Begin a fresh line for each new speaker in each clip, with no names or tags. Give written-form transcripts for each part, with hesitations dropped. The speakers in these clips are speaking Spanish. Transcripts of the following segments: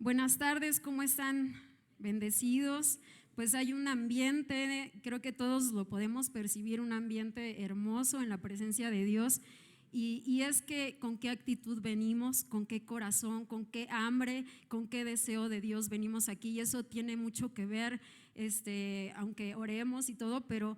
Buenas tardes, ¿cómo están? Bendecidos. Pues hay un ambiente, creo que todos lo podemos percibir, un ambiente hermoso en la presencia de Dios. Y es que con qué actitud venimos, con qué corazón, con qué hambre, con qué deseo de Dios venimos aquí. Y eso tiene mucho que ver, aunque oremos y todo, pero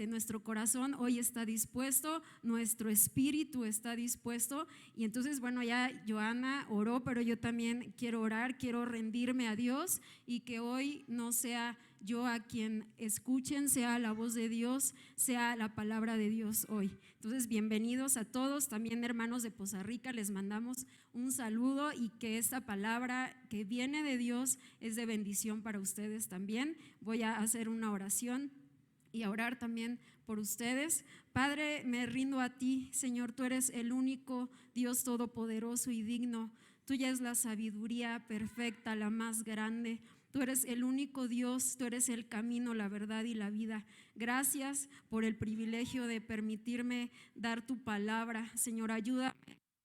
nuestro corazón hoy está dispuesto, nuestro espíritu está dispuesto. Y entonces, bueno, ya Joana oró, pero yo también quiero orar, quiero rendirme a Dios y que hoy no sea yo a quien escuchen, sea la voz de Dios, sea la palabra de Dios hoy. Entonces, bienvenidos a todos, también hermanos de Poza Rica, les mandamos un saludo y que esta palabra que viene de Dios es de bendición para ustedes también. Voy a hacer una oración y a orar también por ustedes. Padre, me rindo a ti, Señor, tú eres el único Dios todopoderoso y digno. Tuya es la sabiduría perfecta, la más grande. Tú eres el único Dios, tú eres el camino, la verdad y la vida. Gracias por el privilegio de permitirme dar tu palabra. Señor, ayúdame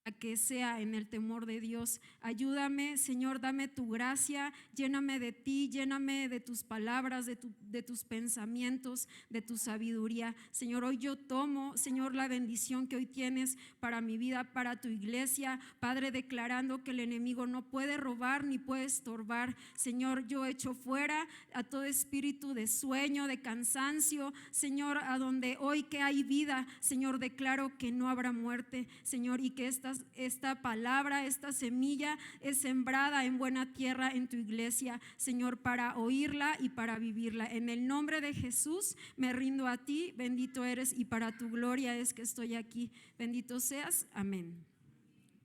a que sea en el temor de Dios. Ayúdame, Señor, dame tu gracia, lléname de ti, lléname de tus palabras, de tus pensamientos, de tu sabiduría. Señor, hoy yo tomo, Señor, la bendición que hoy tienes para mi vida, para tu iglesia, Padre, declarando que el enemigo no puede robar ni puede estorbar. Señor, yo echo fuera a todo espíritu de sueño, de cansancio, Señor, a donde hoy que hay vida, Señor, declaro que no habrá muerte, Señor, y que esta palabra, esta semilla es sembrada en buena tierra en tu iglesia, Señor, para oírla y para vivirla. En el nombre de Jesús me rindo a ti, bendito eres y para tu gloria es que estoy aquí. Bendito seas, amén.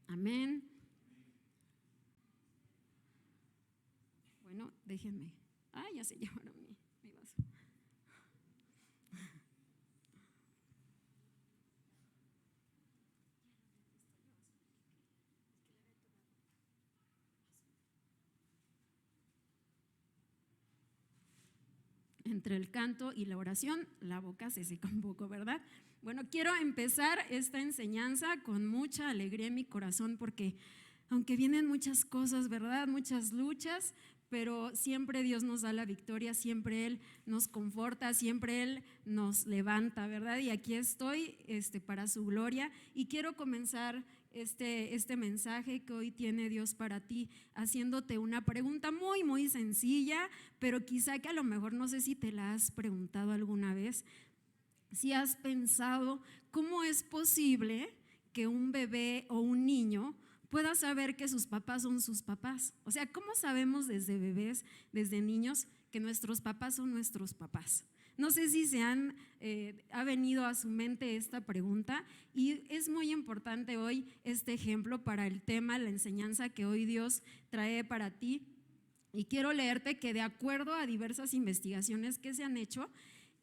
Amén. Bueno, déjenme. Ya se llevaron mi vaso. Entre el canto y la oración, la boca se seca un poco, ¿verdad? Bueno, quiero empezar esta enseñanza con mucha alegría en mi corazón porque aunque vienen muchas cosas, ¿verdad? Muchas luchas, pero siempre Dios nos da la victoria, siempre Él nos conforta, siempre Él nos levanta, ¿verdad? Y aquí estoy para su gloria y quiero comenzar este mensaje que hoy tiene Dios para ti, haciéndote una pregunta muy, muy sencilla, pero quizá que a lo mejor no sé si te la has preguntado alguna vez, si has pensado cómo es posible que un bebé o un niño pueda saber que sus papás son sus papás. O sea, ¿cómo sabemos desde bebés, desde niños, que nuestros papás son nuestros papás? No sé si ha venido a su mente esta pregunta y es muy importante hoy este ejemplo para el tema, la enseñanza que hoy Dios trae para ti. Y quiero leerte que de acuerdo a diversas investigaciones que se han hecho,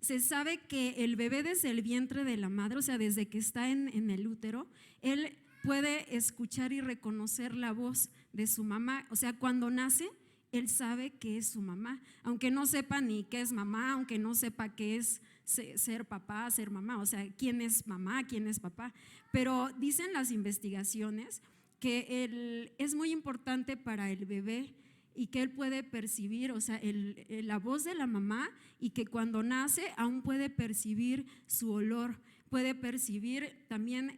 se sabe que el bebé desde el vientre de la madre, o sea, desde que está en el útero, él puede escuchar y reconocer la voz de su mamá. O sea, cuando nace, él sabe que es su mamá, aunque no sepa ni qué es mamá, aunque no sepa qué es ser papá, ser mamá, o sea, quién es mamá, quién es papá. Pero dicen las investigaciones que es muy importante para el bebé y que él puede percibir, o sea, la voz de la mamá, y que cuando nace aún puede percibir su olor, puede percibir también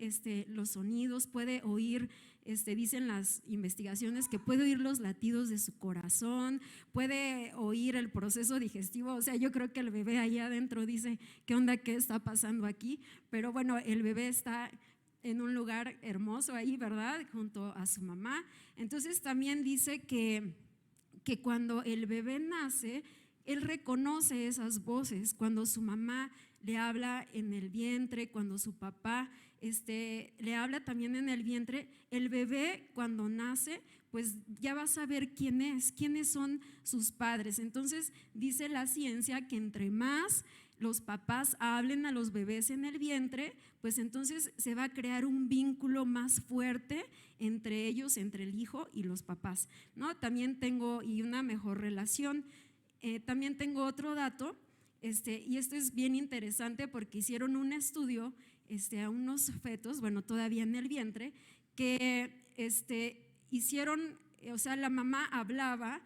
los sonidos, puede oír, dicen las investigaciones que puede oír los latidos de su corazón, puede oír el proceso digestivo. O sea, yo creo que el bebé ahí adentro dice, ¿qué onda? ¿Qué está pasando aquí? Pero bueno, el bebé está en un lugar hermoso ahí, ¿verdad? Junto a su mamá. Entonces también dice que cuando el bebé nace, él reconoce esas voces, cuando su mamá le habla en el vientre, cuando su papá le habla también en el vientre, el bebé cuando nace, pues ya va a saber quiénes son sus padres. Entonces dice la ciencia que entre más los papás hablen a los bebés en el vientre, pues entonces se va a crear un vínculo más fuerte entre ellos, entre el hijo y los papás, ¿no? También tengo una mejor relación. También tengo otro dato, y esto es bien interesante porque hicieron un estudio a unos fetos, bueno, todavía en el vientre, que hicieron o sea, la mamá hablaba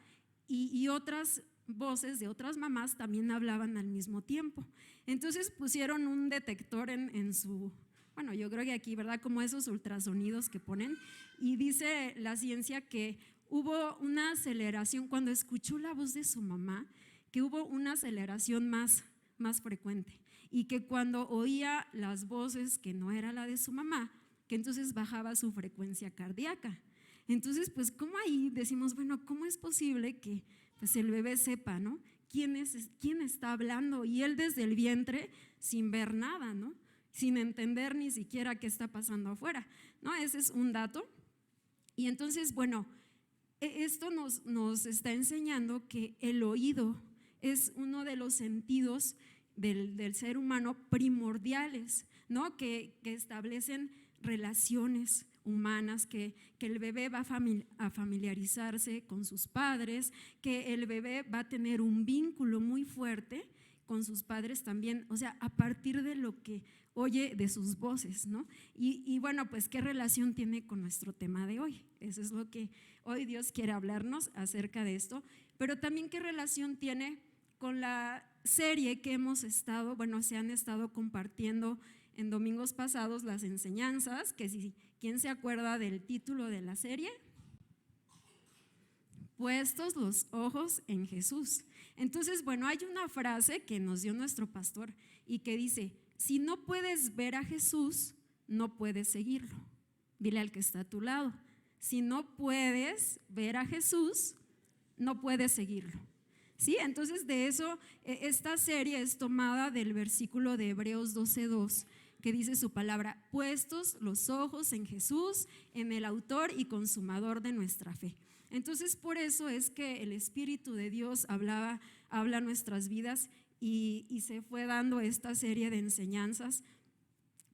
y otras voces de otras mamás también hablaban al mismo tiempo. Entonces pusieron un detector en su, bueno, yo creo que aquí, ¿verdad? Como esos ultrasonidos que ponen, y dice la ciencia que hubo una aceleración cuando escuchó la voz de su mamá, que hubo una aceleración más frecuente, y que cuando oía las voces que no era la de su mamá, que entonces bajaba su frecuencia cardíaca. Entonces, pues, ¿cómo ahí decimos, bueno, cómo es posible que pues el bebé sepa, ¿no? ¿Quién está hablando? Y él desde el vientre sin ver nada, ¿no? Sin entender ni siquiera qué está pasando afuera, ¿no? Ese es un dato. Y entonces, bueno, esto nos está enseñando que el oído es uno de los sentidos del ser humano primordiales, ¿no? Que establecen relaciones humanas, que el bebé va a familiarizarse con sus padres, que el bebé va a tener un vínculo muy fuerte con sus padres también, o sea, a partir de lo que oye de sus voces, ¿no? Y bueno, pues, ¿qué relación tiene con nuestro tema de hoy? Eso es lo que hoy Dios quiere hablarnos acerca de esto, pero también qué relación tiene con la serie que hemos estado, bueno, se han estado compartiendo en domingos pasados las enseñanzas, que si ¿quién se acuerda del título de la serie? Puestos los ojos en Jesús. Entonces, bueno, hay una frase que nos dio nuestro pastor y que dice, si no puedes ver a Jesús, no puedes seguirlo. Dile al que está a tu lado, si no puedes ver a Jesús, no puedes seguirlo. ¿Sí? Entonces, de eso, esta serie es tomada del versículo de Hebreos 12:2, que dice su palabra, puestos los ojos en Jesús, en el autor y consumador de nuestra fe. Entonces, por eso es que el Espíritu de Dios habla a nuestras vidas y se fue dando esta serie de enseñanzas.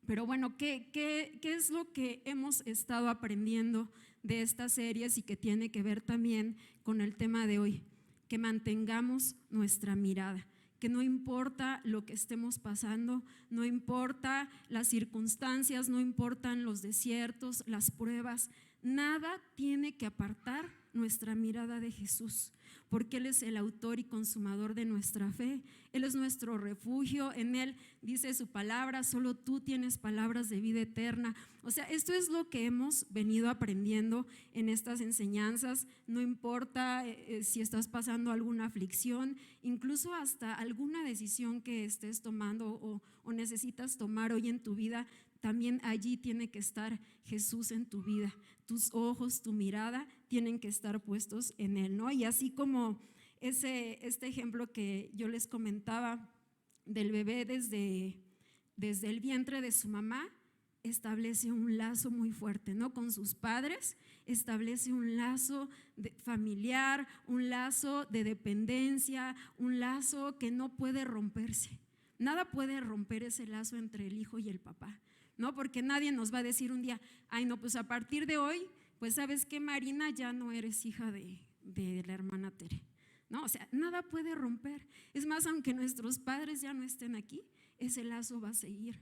Pero bueno, ¿qué es lo que hemos estado aprendiendo de estas series y que tiene que ver también con el tema de hoy? Que mantengamos nuestra mirada, que no importa lo que estemos pasando, no importa las circunstancias, no importan los desiertos, las pruebas, nada tiene que apartar nuestra mirada de Jesús, porque Él es el autor y consumador de nuestra fe, Él es nuestro refugio, en Él dice su palabra, solo tú tienes palabras de vida eterna. O sea, esto es lo que hemos venido aprendiendo en estas enseñanzas, no importa si estás pasando alguna aflicción, incluso hasta alguna decisión que estés tomando o necesitas tomar hoy en tu vida, también allí tiene que estar Jesús en tu vida. Tus ojos, tu mirada tienen que estar puestos en Él, ¿no? Y así como este ejemplo que yo les comentaba del bebé desde el vientre de su mamá, establece un lazo muy fuerte, ¿no? Con sus padres, establece un lazo familiar, un lazo de dependencia, un lazo que no puede romperse. Nada puede romper ese lazo entre el hijo y el papá, ¿no? Porque nadie nos va a decir un día, ay no, pues a partir de hoy, pues sabes que Marina, ya no eres hija de la hermana Tere, ¿no? O sea, nada puede romper. Es más, aunque nuestros padres ya no estén aquí, ese lazo va a seguir.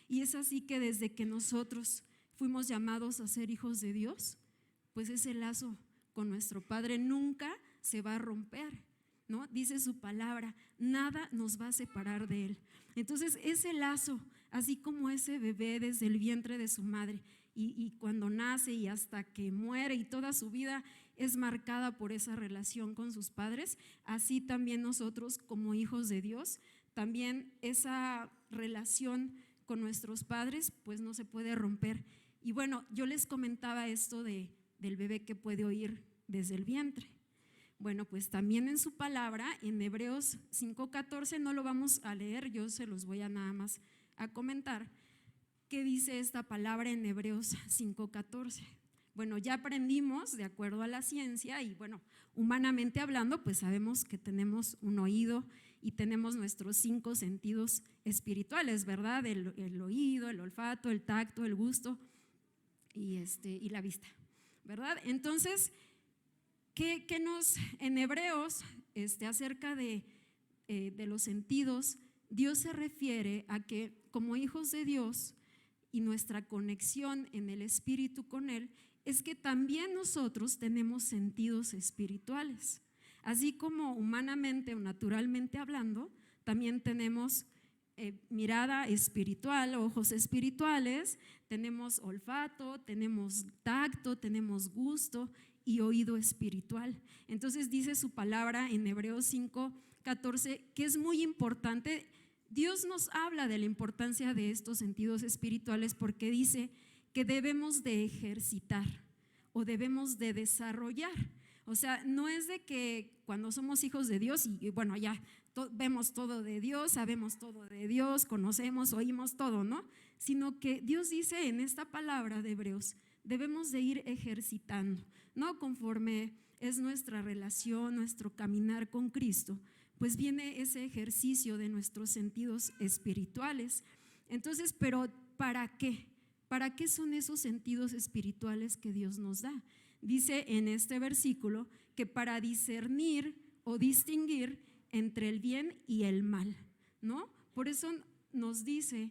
Y es así que desde que nosotros fuimos llamados a ser hijos de Dios, pues ese lazo con nuestro Padre nunca se va a romper, ¿no? Dice su palabra, nada nos va a separar de Él. Entonces ese lazo, así como ese bebé desde el vientre de su madre y cuando nace y hasta que muere y toda su vida es marcada por esa relación con sus padres, así también nosotros como hijos de Dios, también esa relación con nuestros padres pues no se puede romper. Y bueno, yo les comentaba esto del bebé que puede oír desde el vientre. Bueno, pues también en su palabra, en Hebreos 5:14, no lo vamos a leer, yo se los voy a nada más a comentar, ¿qué dice esta palabra en Hebreos 5:14? Bueno, ya aprendimos de acuerdo a la ciencia y bueno, humanamente hablando, pues sabemos que tenemos un oído y tenemos nuestros 5 sentidos espirituales, ¿verdad? El oído, el olfato, el tacto, el gusto y la vista, ¿verdad? Entonces, ¿qué nos en Hebreos acerca de los sentidos? Dios se refiere a que como hijos de Dios y nuestra conexión en el Espíritu con Él es que también nosotros tenemos sentidos espirituales. Así como humanamente o naturalmente hablando, también tenemos mirada espiritual, ojos espirituales, tenemos olfato, tenemos tacto, tenemos gusto y oído espiritual. Entonces dice su palabra en Hebreos 5:14 que es muy importante. Dios nos habla de la importancia de estos sentidos espirituales porque dice que debemos de ejercitar o debemos de desarrollar. O sea, no es de que cuando somos hijos de Dios y bueno, ya vemos todo de Dios, sabemos todo de Dios, conocemos, oímos todo, ¿no? Sino que Dios dice en esta palabra de Hebreos, debemos de ir ejercitando, ¿no? Conforme es nuestra relación, nuestro caminar con Cristo, pues viene ese ejercicio de nuestros sentidos espirituales. Entonces, pero ¿para qué? ¿Para qué son esos sentidos espirituales que Dios nos da? Dice en este versículo que para discernir o distinguir entre el bien y el mal, ¿no? Por eso nos dice,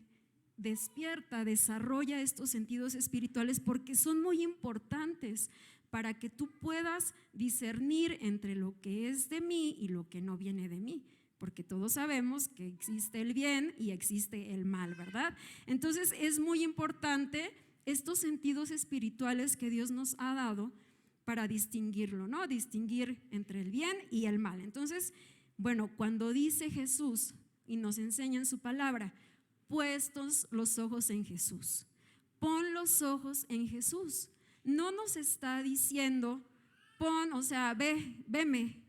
despierta, desarrolla estos sentidos espirituales porque son muy importantes para que tú puedas discernir entre lo que es de mí y lo que no viene de mí, porque todos sabemos que existe el bien y existe el mal, ¿verdad? Entonces es muy importante estos sentidos espirituales que Dios nos ha dado para distinguirlo, ¿no? Distinguir entre el bien y el mal. Entonces, bueno, cuando dice Jesús y nos enseña en su palabra, puestos los ojos en Jesús, pon los ojos en Jesús. No nos está diciendo, o sea, veme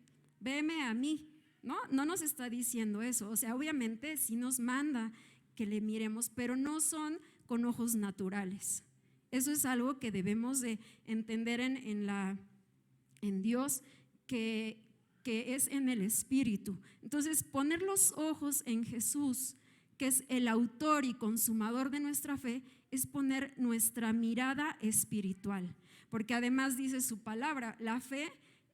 a mí, ¿no? No nos está diciendo eso. O sea, obviamente sí nos manda que le miremos, pero no son con ojos naturales. Eso es algo que debemos de entender en Dios, que es en el Espíritu. Entonces, poner los ojos en Jesús, que es el autor y consumador de nuestra fe, es poner nuestra mirada espiritual, porque además dice su palabra, la fe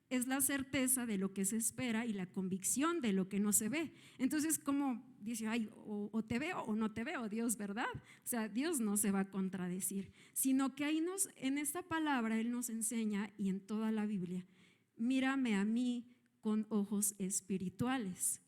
es la certeza de lo que se espera y la convicción de lo que no se ve. Entonces, como dice, ay, o te veo o no te veo, Dios, ¿verdad? O sea, Dios no se va a contradecir, sino que ahí en esta palabra Él nos enseña, y en toda la Biblia, mírame a mí con ojos espirituales.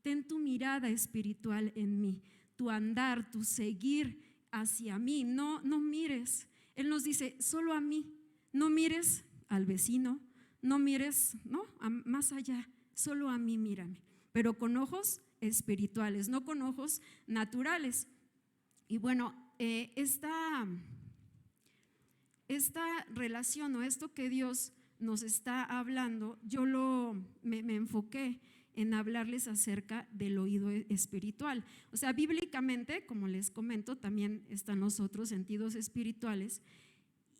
Ten tu mirada espiritual en mí, tu andar, tu seguir hacia mí. No mires. Él nos dice, solo a mí. No mires al vecino, no mires, ¿no? Más allá, solo a mí mírame, pero con ojos espirituales, no con ojos naturales. Y bueno, esta relación o esto que Dios nos está hablando, yo me enfoqué en hablarles acerca del oído espiritual. O sea, bíblicamente, como les comento, también están los otros sentidos espirituales,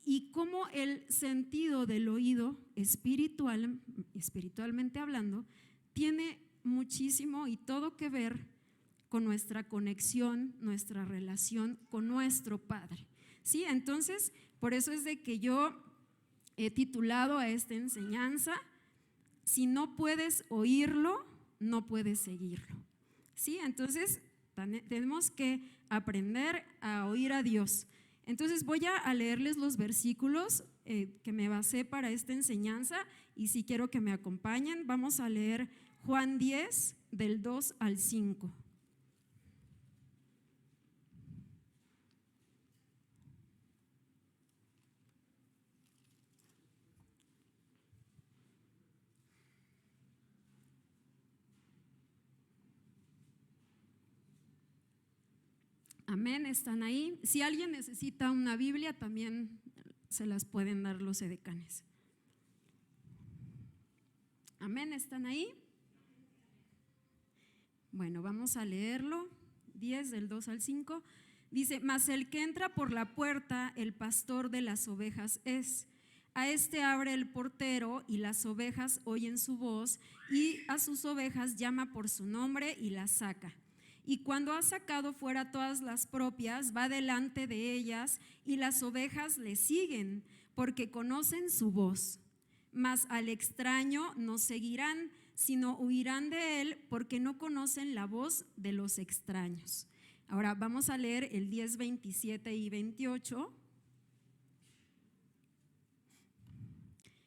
y cómo el sentido del oído espiritualmente hablando, tiene muchísimo y todo que ver con nuestra conexión, nuestra relación con nuestro Padre. ¿Sí? Entonces, por eso es de que yo he titulado a esta enseñanza, si no puedes oírlo, no puedes seguirlo. ¿Sí? Entonces, tenemos que aprender a oír a Dios. Entonces voy a leerles los versículos que me basé para esta enseñanza, y si quiero que me acompañen, vamos a leer Juan 10 del 2 al 5. Amén, están ahí. Si alguien necesita una Biblia, también se las pueden dar los edecanes. Amén, ¿están ahí? Bueno, vamos a leerlo. 10 del 2 al 5. Dice, mas el que entra por la puerta, el pastor de las ovejas es. A este abre el portero, y las ovejas oyen su voz, y a sus ovejas llama por su nombre y las saca. Y cuando ha sacado fuera todas las propias, va delante de ellas, y las ovejas le siguen, porque conocen su voz. Mas al extraño no seguirán, sino huirán de él, porque no conocen la voz de los extraños. Ahora vamos a leer el 10, 27 y 28.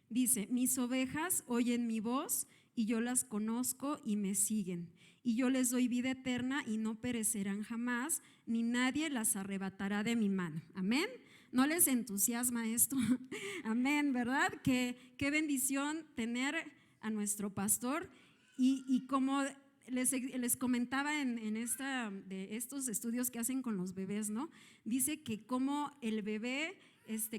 Dice, mis ovejas oyen mi voz y yo las conozco y me siguen. Y yo les doy vida eterna y no perecerán jamás, ni nadie las arrebatará de mi mano. Amén. ¿No les entusiasma esto? Amén, ¿verdad? Qué bendición tener a nuestro pastor. Y como les comentaba en de estos estudios que hacen con los bebés, ¿no? Dice que como el bebé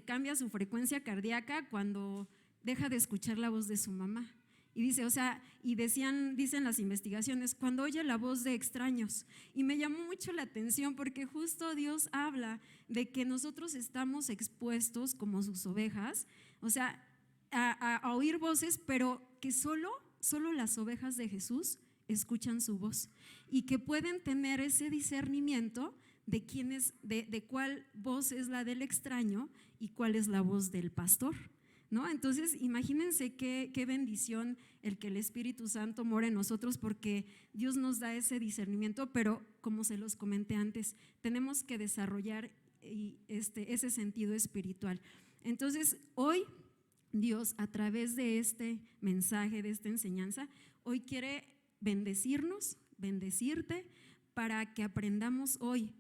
cambia su frecuencia cardíaca cuando deja de escuchar la voz de su mamá. Y dice, o sea, y dicen las investigaciones, cuando oye la voz de extraños. Y me llamó mucho la atención porque justo Dios habla de que nosotros estamos expuestos como sus ovejas, o sea, a oír voces, pero que solo las ovejas de Jesús escuchan su voz y que pueden tener ese discernimiento de quién es, de cuál voz es la del extraño y cuál es la voz del pastor, ¿no? Entonces, imagínense qué bendición el que el Espíritu Santo mora en nosotros, porque Dios nos da ese discernimiento, pero como se los comenté antes, tenemos que desarrollar ese sentido espiritual. Entonces, hoy Dios, a través de este mensaje, de esta enseñanza, hoy quiere bendecirnos, bendecirte, para que aprendamos hoy,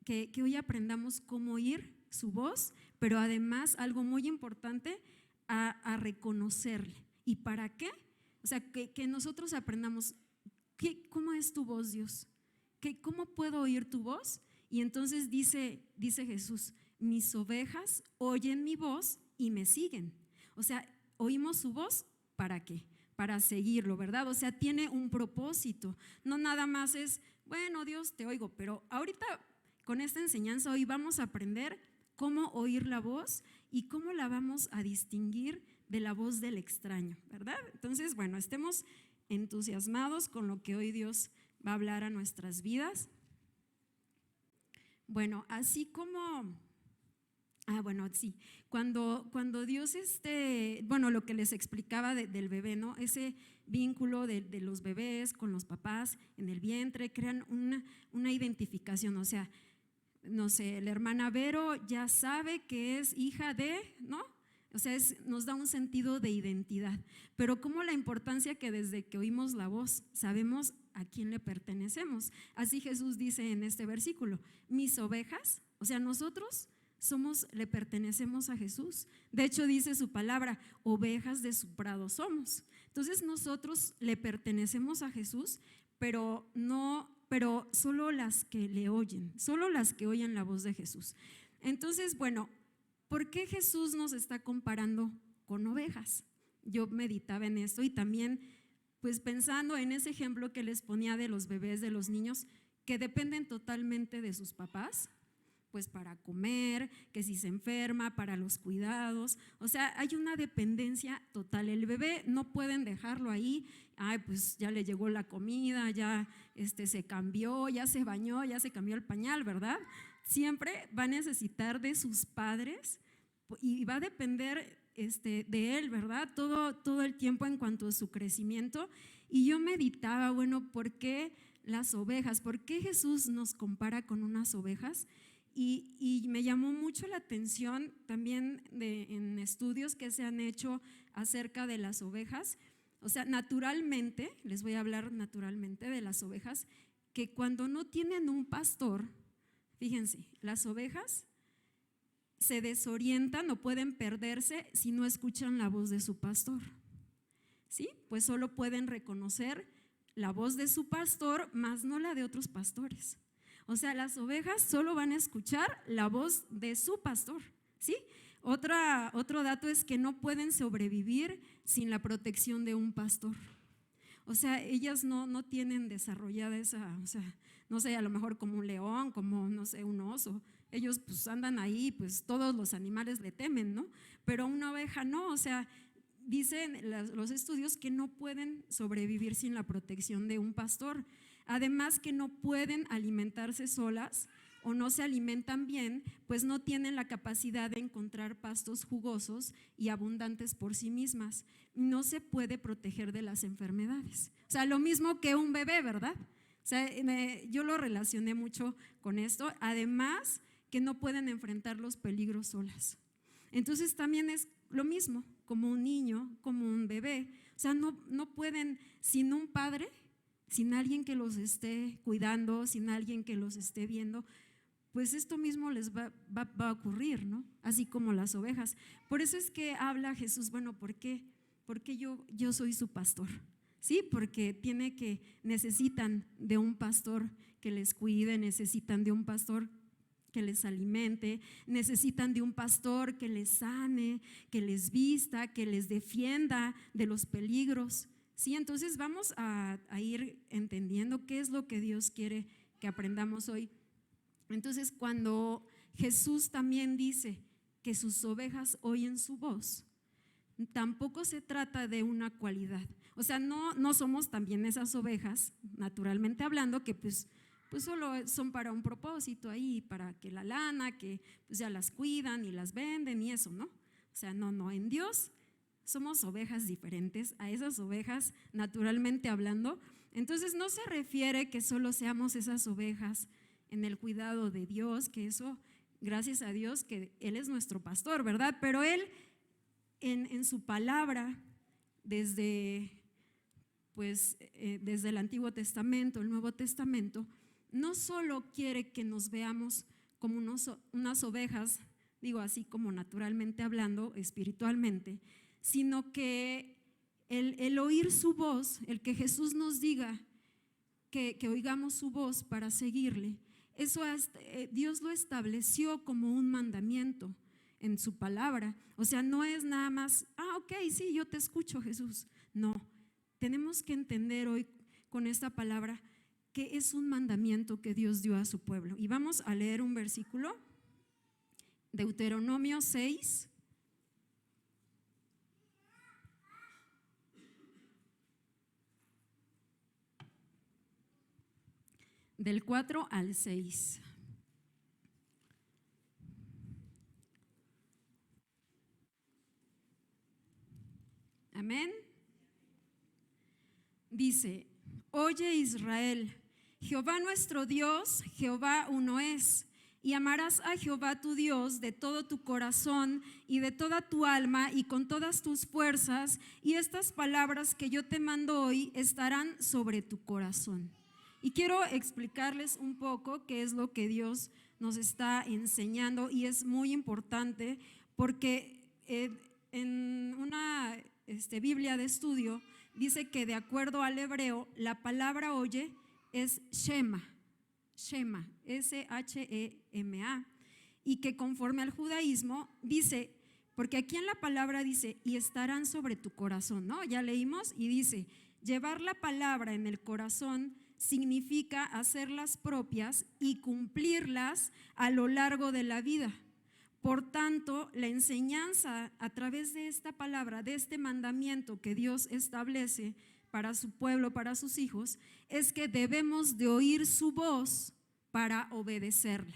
que hoy aprendamos cómo oír su voz, pero además algo muy importante, a reconocerle. ¿Y para qué? O sea, que nosotros aprendamos cómo es tu voz, Dios, cómo puedo oír tu voz. Y entonces dice Jesús, mis ovejas oyen mi voz y me siguen. O sea, oímos su voz, ¿para qué? Para seguirlo, ¿verdad? O sea, tiene un propósito, no nada más es, bueno, Dios, te oigo, pero ahorita con esta enseñanza hoy vamos a aprender cómo oír la voz y cómo la vamos a distinguir de la voz del extraño, ¿verdad? Entonces, bueno, estemos entusiasmados con lo que hoy Dios va a hablar a nuestras vidas. Bueno, así como, bueno, sí, cuando Dios, bueno, lo que les explicaba del bebé, ¿no? Ese vínculo de los bebés con los papás en el vientre, crean una identificación, o sea, no sé, la hermana Vero ya sabe que es hija de, ¿no? O sea, nos da un sentido de identidad, pero como la importancia que desde que oímos la voz sabemos a quién le pertenecemos. Así Jesús dice en este versículo, mis ovejas, o sea, nosotros le pertenecemos a Jesús. De hecho dice su palabra, ovejas de su prado somos. Entonces nosotros le pertenecemos a Jesús, pero solo las que le oyen, solo las que oyen la voz de Jesús. Entonces, bueno, ¿por qué Jesús nos está comparando con ovejas? Yo meditaba en esto y también pues pensando en ese ejemplo que les ponía de los bebés, de los niños que dependen totalmente de sus papás, pues para comer, que si se enferma, para los cuidados, o sea, hay una dependencia total. El bebé no pueden dejarlo ahí, pues ya le llegó la comida, ya se cambió, ya se bañó, ya se cambió el pañal, ¿verdad? Siempre va a necesitar de sus padres y va a depender de él, ¿verdad? Todo el tiempo en cuanto a su crecimiento. Y yo meditaba, bueno, ¿por qué las ovejas? ¿Por qué Jesús nos compara con unas ovejas? Y me llamó mucho la atención también en estudios que se han hecho acerca de las ovejas. O sea, naturalmente, les voy a hablar naturalmente de las ovejas, que cuando no tienen un pastor, fíjense, las ovejas se desorientan o pueden perderse si no escuchan la voz de su pastor. ¿Sí? Pues solo pueden reconocer la voz de su pastor, más no la de otros pastores. O sea, las ovejas solo van a escuchar la voz de su pastor, ¿sí? Otro dato es que no pueden sobrevivir sin la protección de un pastor. O sea, ellas no tienen desarrollada esa, o sea, no sé, a lo mejor como un león, como, no sé, un oso. Ellos pues andan ahí, pues todos los animales le temen, ¿no? Pero una oveja no, o sea, dicen los estudios que no pueden sobrevivir sin la protección de un pastor. Además que no pueden alimentarse solas o no se alimentan bien, pues no tienen la capacidad de encontrar pastos jugosos y abundantes por sí mismas. No se puede proteger de las enfermedades. O sea, lo mismo que un bebé, ¿verdad? O sea, yo lo relacioné mucho con esto. Además que no pueden enfrentar los peligros solas. Entonces también es lo mismo, como un niño, como un bebé. O sea, no pueden sin un padre, sin alguien que los esté cuidando, sin alguien que los esté viendo, pues esto mismo les va a ocurrir, ¿no? Así como las ovejas. Por eso es que habla Jesús, bueno, ¿por qué? Porque yo soy su pastor, ¿sí? Porque necesitan de un pastor que les cuide, necesitan de un pastor que les alimente, necesitan de un pastor que les sane, que les vista, que les defienda de los peligros, ¿sí? Entonces vamos a ir entendiendo qué es lo que Dios quiere que aprendamos hoy. Entonces, cuando Jesús también dice que sus ovejas oyen su voz, tampoco se trata de una cualidad. O sea, no somos también esas ovejas, naturalmente hablando, que pues solo son para un propósito ahí, para que la lana, que pues ya las cuidan y las venden y eso, ¿no? O sea, no, en Dios somos ovejas diferentes a esas ovejas, naturalmente hablando. Entonces, no se refiere que solo seamos esas ovejas en el cuidado de Dios, que eso, gracias a Dios, que Él es nuestro pastor, ¿verdad? Pero Él en su palabra, desde el Antiguo Testamento, el Nuevo Testamento, no solo quiere que nos veamos como unas ovejas, digo así como naturalmente hablando, espiritualmente, sino que el oír su voz, el que Jesús nos diga que oigamos su voz para seguirle, eso Dios lo estableció como un mandamiento en su palabra. O sea, no es nada más, ok, sí, yo te escucho, Jesús. No, tenemos que entender hoy con esta palabra que es un mandamiento que Dios dio a su pueblo. Y vamos a leer un versículo, Deuteronomio 6. Del 4 al 6. Amén. Dice: oye Israel, Jehová nuestro Dios, Jehová uno es, y amarás a Jehová tu Dios de todo tu corazón y de toda tu alma y con todas tus fuerzas, y estas palabras que yo te mando hoy estarán sobre tu corazón. Y quiero explicarles un poco qué es lo que Dios nos está enseñando, y es muy importante porque en una Biblia de estudio dice que de acuerdo al hebreo la palabra oye es Shema, S-H-E-M-A, y que conforme al judaísmo dice, porque aquí en la palabra dice y estarán sobre tu corazón, ¿no? Ya leímos y dice, llevar la palabra en el corazón significa hacerlas propias y cumplirlas a lo largo de la vida. Por tanto, la enseñanza a través de esta palabra, de este mandamiento que Dios establece para su pueblo, para sus hijos, es que debemos de oír su voz para obedecerla.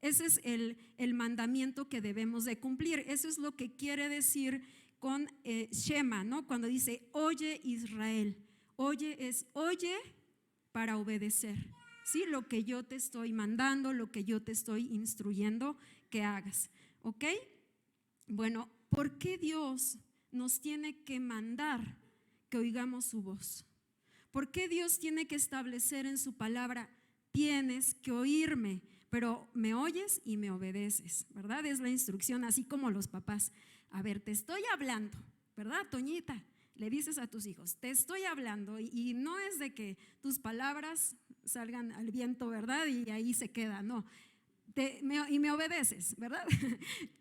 Ese es el mandamiento que debemos de cumplir. Eso es lo que quiere decir con Shema, ¿no? Cuando dice, oye Israel, oye es oye para obedecer, ¿sí? Lo que yo te estoy mandando, lo que yo te estoy instruyendo que hagas, ¿ok? Bueno, ¿por qué Dios nos tiene que mandar que oigamos su voz? ¿Por qué Dios tiene que establecer en su palabra, tienes que oírme, pero me oyes y me obedeces, ¿verdad? Es la instrucción, así como los papás. A ver, te estoy hablando, ¿verdad, Toñita? Le dices a tus hijos, te estoy hablando, y no es de que tus palabras salgan al viento, ¿verdad? Y ahí se queda, no. Y me obedeces, ¿verdad?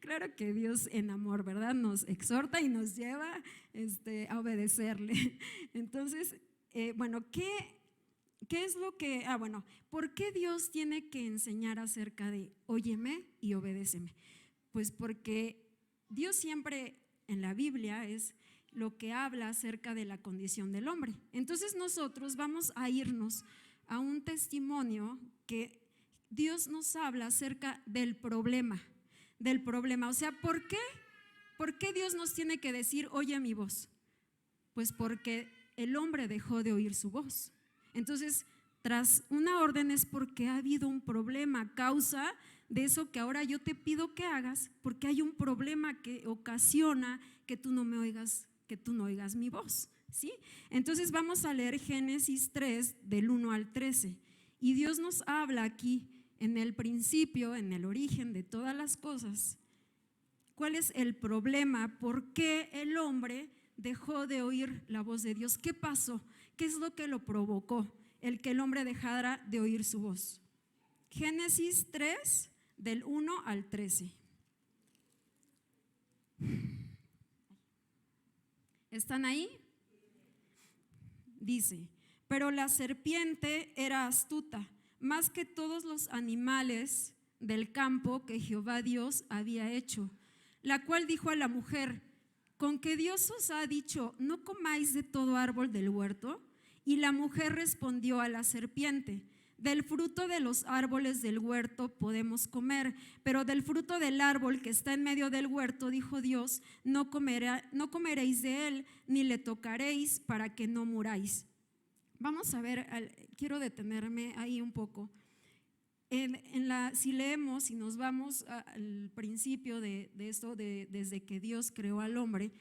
Claro que Dios en amor, ¿verdad? Nos exhorta y nos lleva a obedecerle. Entonces, bueno, ¿qué es lo que, bueno, ¿por qué Dios tiene que enseñar acerca de óyeme y obedéceme? Pues porque Dios siempre en la Biblia es lo que habla acerca de la condición del hombre. Entonces nosotros vamos a irnos a un testimonio que Dios nos habla acerca del problema. O sea, ¿por qué Dios nos tiene que decir, oye mi voz? Pues porque el hombre dejó de oír su voz. Entonces, tras una orden es porque ha habido un problema a causa de eso que ahora yo te pido que hagas, porque hay un problema que ocasiona que tú no me oigas, que tú no oigas mi voz, ¿sí? Entonces vamos a leer Génesis 3 del 1 al 13 y Dios nos habla aquí en el principio, en el origen de todas las cosas. ¿Cuál es el problema? ¿Por qué el hombre dejó de oír la voz de Dios? ¿Qué pasó? ¿Qué es lo que lo provocó? El que el hombre dejara de oír su voz. Génesis 3 del 1 al 13. ¿Están ahí? Dice: pero la serpiente era astuta, más que todos los animales del campo que Jehová Dios había hecho, la cual dijo a la mujer: ¿con que Dios os ha dicho, no comáis de todo árbol del huerto? Y la mujer respondió a la serpiente: del fruto de los árboles del huerto podemos comer, pero del fruto del árbol que está en medio del huerto, dijo Dios, no comeréis de él, ni le tocaréis, para que no muráis. Vamos a ver, quiero detenerme ahí un poco. Si leemos y nos vamos al principio de esto, desde que Dios creó al hombre,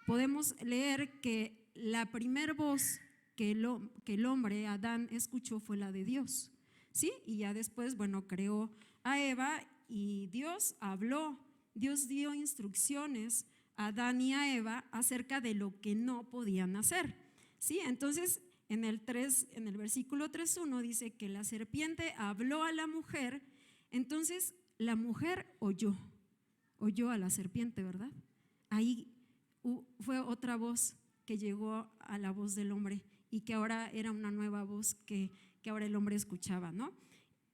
podemos leer que la primer voz que el hombre, Adán, escuchó fue la de Dios, ¿sí? Y ya después, bueno, creó a Eva y Dios habló, Dios dio instrucciones a Adán y a Eva acerca de lo que no podían hacer, ¿sí? Entonces, en el versículo 3:1 dice que la serpiente habló a la mujer, entonces la mujer oyó a la serpiente, ¿verdad? Ahí fue otra voz que llegó a la voz del hombre y que ahora era una nueva voz que ahora el hombre escuchaba, ¿no?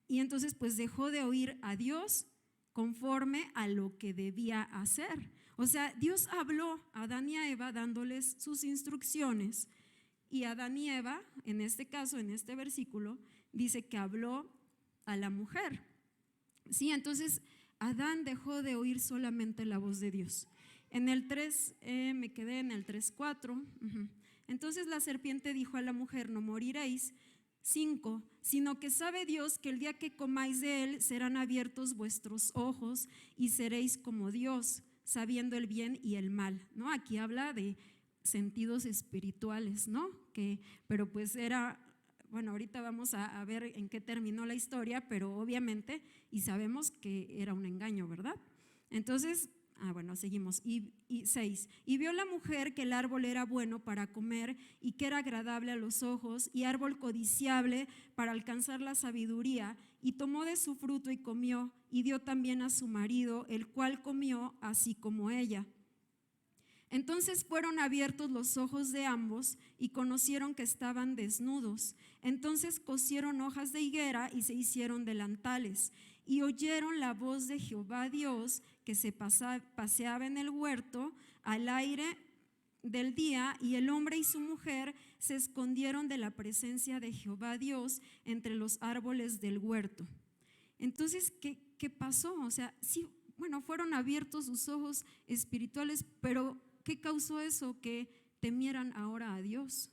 Y entonces pues dejó de oír a Dios conforme a lo que debía hacer. O sea, Dios habló a Adán y a Eva dándoles sus instrucciones, y Adán y Eva, en este caso, en este versículo, dice que habló a la mujer, ¿sí? Entonces Adán dejó de oír solamente la voz de Dios. En el 3, me quedé en el 3:4. Entonces la serpiente dijo a la mujer: no moriréis. 5, sino que sabe Dios que el día que comáis de él serán abiertos vuestros ojos y seréis como Dios, sabiendo el bien y el mal, ¿no? Aquí habla de sentidos espirituales, ¿no? Pero pues era, bueno, ahorita vamos a ver en qué terminó la historia, pero obviamente, y sabemos que era un engaño, ¿verdad? Entonces, bueno, seguimos. Y 6, y vio la mujer que el árbol era bueno para comer y que era agradable a los ojos y árbol codiciable para alcanzar la sabiduría, y tomó de su fruto y comió, y dio también a su marido, el cual comió así como ella. Entonces fueron abiertos los ojos de ambos y conocieron que estaban desnudos. Entonces cosieron hojas de higuera y se hicieron delantales. Y oyeron la voz de Jehová Dios que se paseaba en el huerto al aire del día, y el hombre y su mujer se escondieron de la presencia de Jehová Dios entre los árboles del huerto. Entonces, ¿qué pasó? O sea, sí, bueno, fueron abiertos sus ojos espirituales, pero ¿qué causó eso? Que temieran ahora a Dios,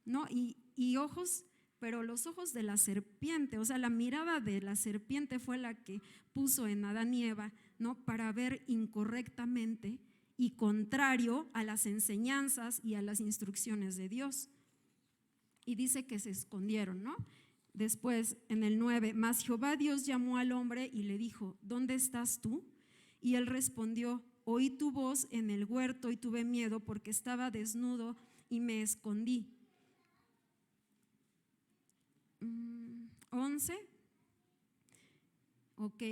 ¿no? Y ojos, pero los ojos de la serpiente, o sea, la mirada de la serpiente fue la que puso en Adán y Eva, ¿no? Para ver incorrectamente y contrario a las enseñanzas y a las instrucciones de Dios. Y dice que se escondieron, ¿no? Después, en el 9, mas Jehová Dios llamó al hombre y le dijo: ¿dónde estás tú? Y él respondió: oí tu voz en el huerto y tuve miedo porque estaba desnudo y me escondí. 11. Ok.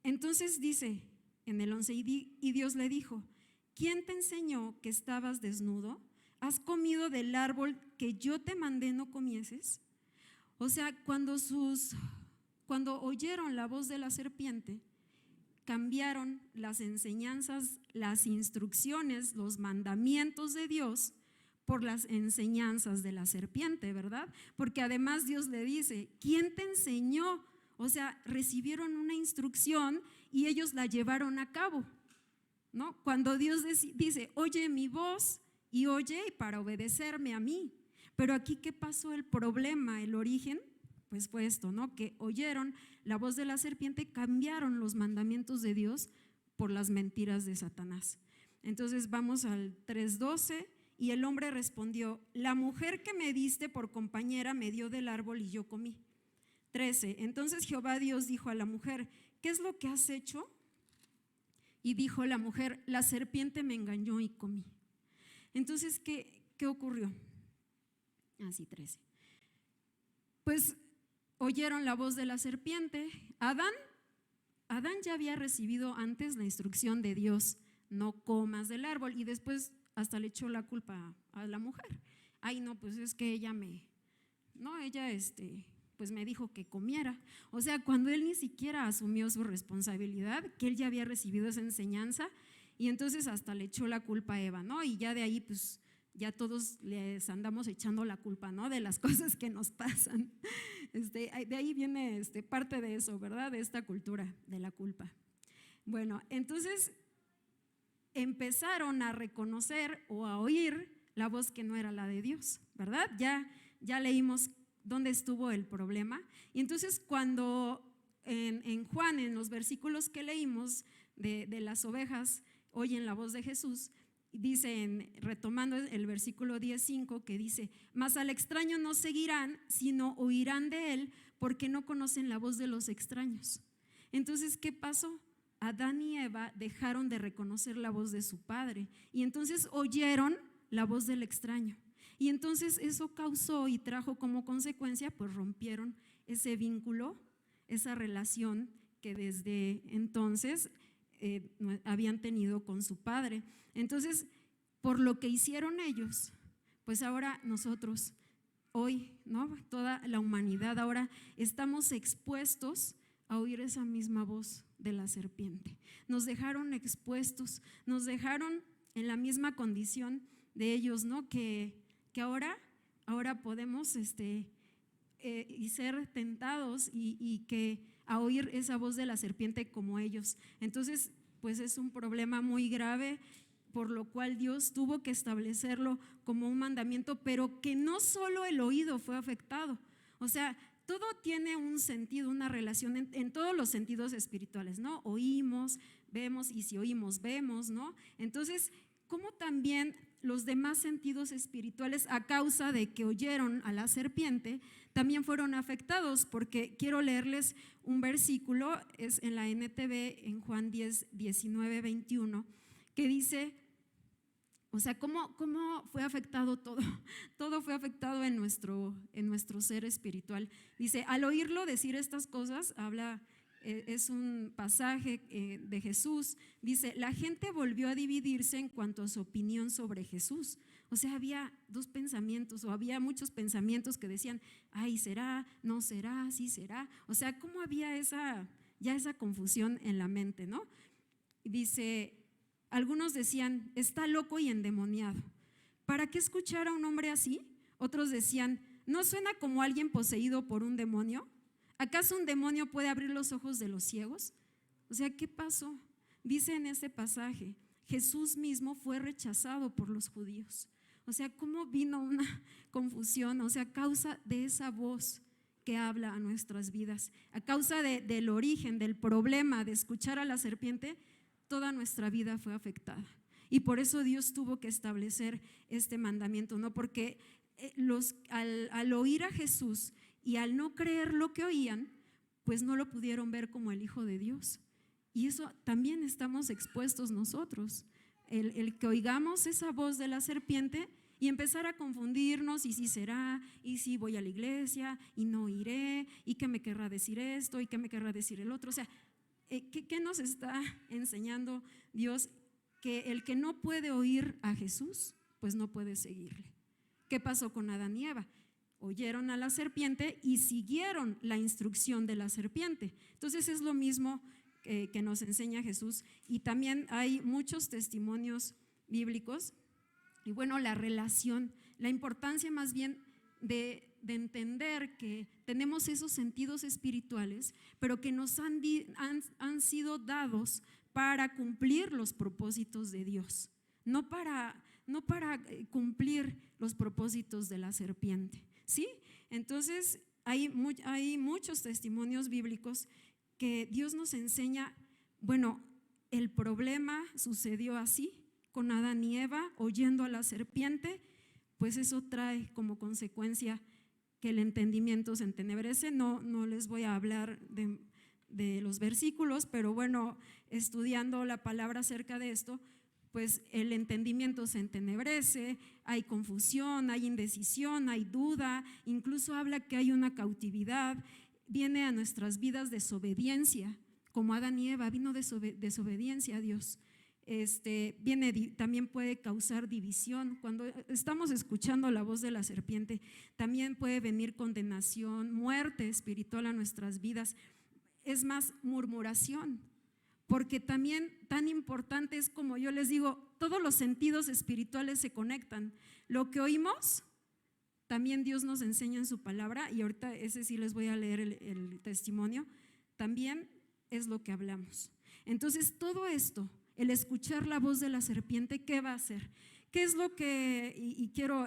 Entonces dice en el 11, y Dios le dijo: ¿quién te enseñó que estabas desnudo? ¿Has comido del árbol que yo te mandé no comieses? O sea, cuando oyeron la voz de la serpiente, cambiaron las enseñanzas, las instrucciones, los mandamientos de Dios por las enseñanzas de la serpiente, ¿verdad? Porque además Dios le dice: ¿quién te enseñó? O sea, recibieron una instrucción y ellos la llevaron a cabo, ¿no? Cuando Dios dice: oye mi voz y oye para obedecerme a mí. Pero aquí, ¿qué pasó? El problema, el origen, pues fue esto, ¿no? Que oyeron la voz de la serpiente, cambiaron los mandamientos de Dios por las mentiras de Satanás. Entonces vamos al 3:12, y el hombre respondió: la mujer que me diste por compañera me dio del árbol y yo comí. 13, entonces Jehová Dios dijo a la mujer: ¿qué es lo que has hecho? Y dijo la mujer: la serpiente me engañó y comí. Entonces, ¿qué ocurrió? Así 13. Pues oyeron la voz de la serpiente. Adán ya había recibido antes la instrucción de Dios: no comas del árbol, y después hasta le echó la culpa a la mujer. Ay, no, pues es que ella pues me dijo que comiera. O sea, cuando él ni siquiera asumió su responsabilidad, que él ya había recibido esa enseñanza, y entonces hasta le echó la culpa a Eva, ¿no? Y ya de ahí pues ya todos les andamos echando la culpa, ¿no? De las cosas que nos pasan. De ahí viene parte de eso, ¿verdad? De esta cultura de la culpa. Bueno, entonces empezaron a reconocer o a oír la voz que no era la de Dios, ¿verdad? Ya leímos dónde estuvo el problema. Y entonces cuando en Juan, en los versículos que leímos de las ovejas oyen la voz de Jesús, dice, retomando el versículo 10:5, que dice: mas al extraño no seguirán, sino oirán de él, porque no conocen la voz de los extraños. Entonces, ¿qué pasó? Adán y Eva dejaron de reconocer la voz de su padre, y entonces oyeron la voz del extraño. Y entonces eso causó y trajo como consecuencia, pues rompieron ese vínculo, esa relación que desde entonces habían tenido con su padre. Entonces, por lo que hicieron ellos, pues ahora nosotros, hoy, ¿no? Toda la humanidad ahora estamos expuestos a oír esa misma voz de la serpiente. Nos dejaron expuestos, nos dejaron en la misma condición de ellos, ¿no? Que ahora podemos y ser tentados y que a oír esa voz de la serpiente como ellos. Entonces, pues es un problema muy grave, por lo cual Dios tuvo que establecerlo como un mandamiento, pero que no solo el oído fue afectado. O sea, todo tiene un sentido, una relación en todos los sentidos espirituales, ¿no? Oímos, vemos, y si oímos, vemos, ¿no? Entonces, ¿cómo también los demás sentidos espirituales, a causa de que oyeron a la serpiente, también fueron afectados? Porque quiero leerles un versículo, es en la NTV, en Juan 10:19-21, que dice, o sea, ¿cómo fue afectado todo? Todo fue afectado en nuestro ser espiritual. Dice: al oírlo decir estas cosas, es un pasaje de Jesús, dice: la gente volvió a dividirse en cuanto a su opinión sobre Jesús. O sea, había dos pensamientos, o había muchos pensamientos que decían: ay, ¿será? ¿No será? ¿Sí será? O sea, ¿cómo había esa confusión en la mente, ¿no? Dice, algunos decían: está loco y endemoniado. ¿Para qué escuchar a un hombre así? Otros decían: ¿no suena como alguien poseído por un demonio? ¿Acaso un demonio puede abrir los ojos de los ciegos? O sea, ¿qué pasó? Dice en este pasaje, Jesús mismo fue rechazado por los judíos. O sea, ¿cómo vino una confusión? O sea, a causa de esa voz que habla a nuestras vidas, a causa del origen, del problema de escuchar a la serpiente, toda nuestra vida fue afectada. Y por eso Dios tuvo que establecer este mandamiento, ¿no? Porque al oír a Jesús y al no creer lo que oían, pues no lo pudieron ver como el Hijo de Dios. Y eso también estamos expuestos nosotros, el que oigamos esa voz de la serpiente y empezar a confundirnos, y si será, y si voy a la iglesia y no iré, y qué me querrá decir esto, y qué me querrá decir el otro. O sea, ¿qué nos está enseñando Dios? Que el que no puede oír a Jesús, pues no puede seguirle. ¿Qué pasó con Adán y Eva? Oyeron a la serpiente y siguieron la instrucción de la serpiente. Entonces es lo mismo que nos enseña Jesús. Y también hay muchos testimonios bíblicos. Y bueno, la relación, la importancia más bien de entender que tenemos esos sentidos espirituales, pero que nos han sido dados para cumplir los propósitos de Dios, no para cumplir los propósitos de la serpiente, ¿sí? Entonces hay muchos testimonios bíblicos que Dios nos enseña, bueno, el problema sucedió así con Adán y Eva, oyendo a la serpiente, pues eso trae como consecuencia que el entendimiento se entenebrece. No les voy a hablar de los versículos, pero bueno, estudiando la palabra acerca de esto, pues el entendimiento se entenebrece, hay confusión, hay indecisión, hay duda, incluso habla que hay una cautividad, viene a nuestras vidas desobediencia, como Adán y Eva, vino desobediencia a Dios. También puede causar división. Cuando estamos escuchando la voz de la serpiente, también puede venir condenación, muerte espiritual a nuestras vidas. Es más, murmuración, porque también tan importante es, como yo les digo, todos los sentidos espirituales se conectan. Lo que oímos, también Dios nos enseña en su palabra, y ahorita ese sí les voy a leer el testimonio, también es lo que hablamos. Entonces todo esto, el escuchar la voz de la serpiente, ¿qué va a hacer? ¿Qué es lo que, y quiero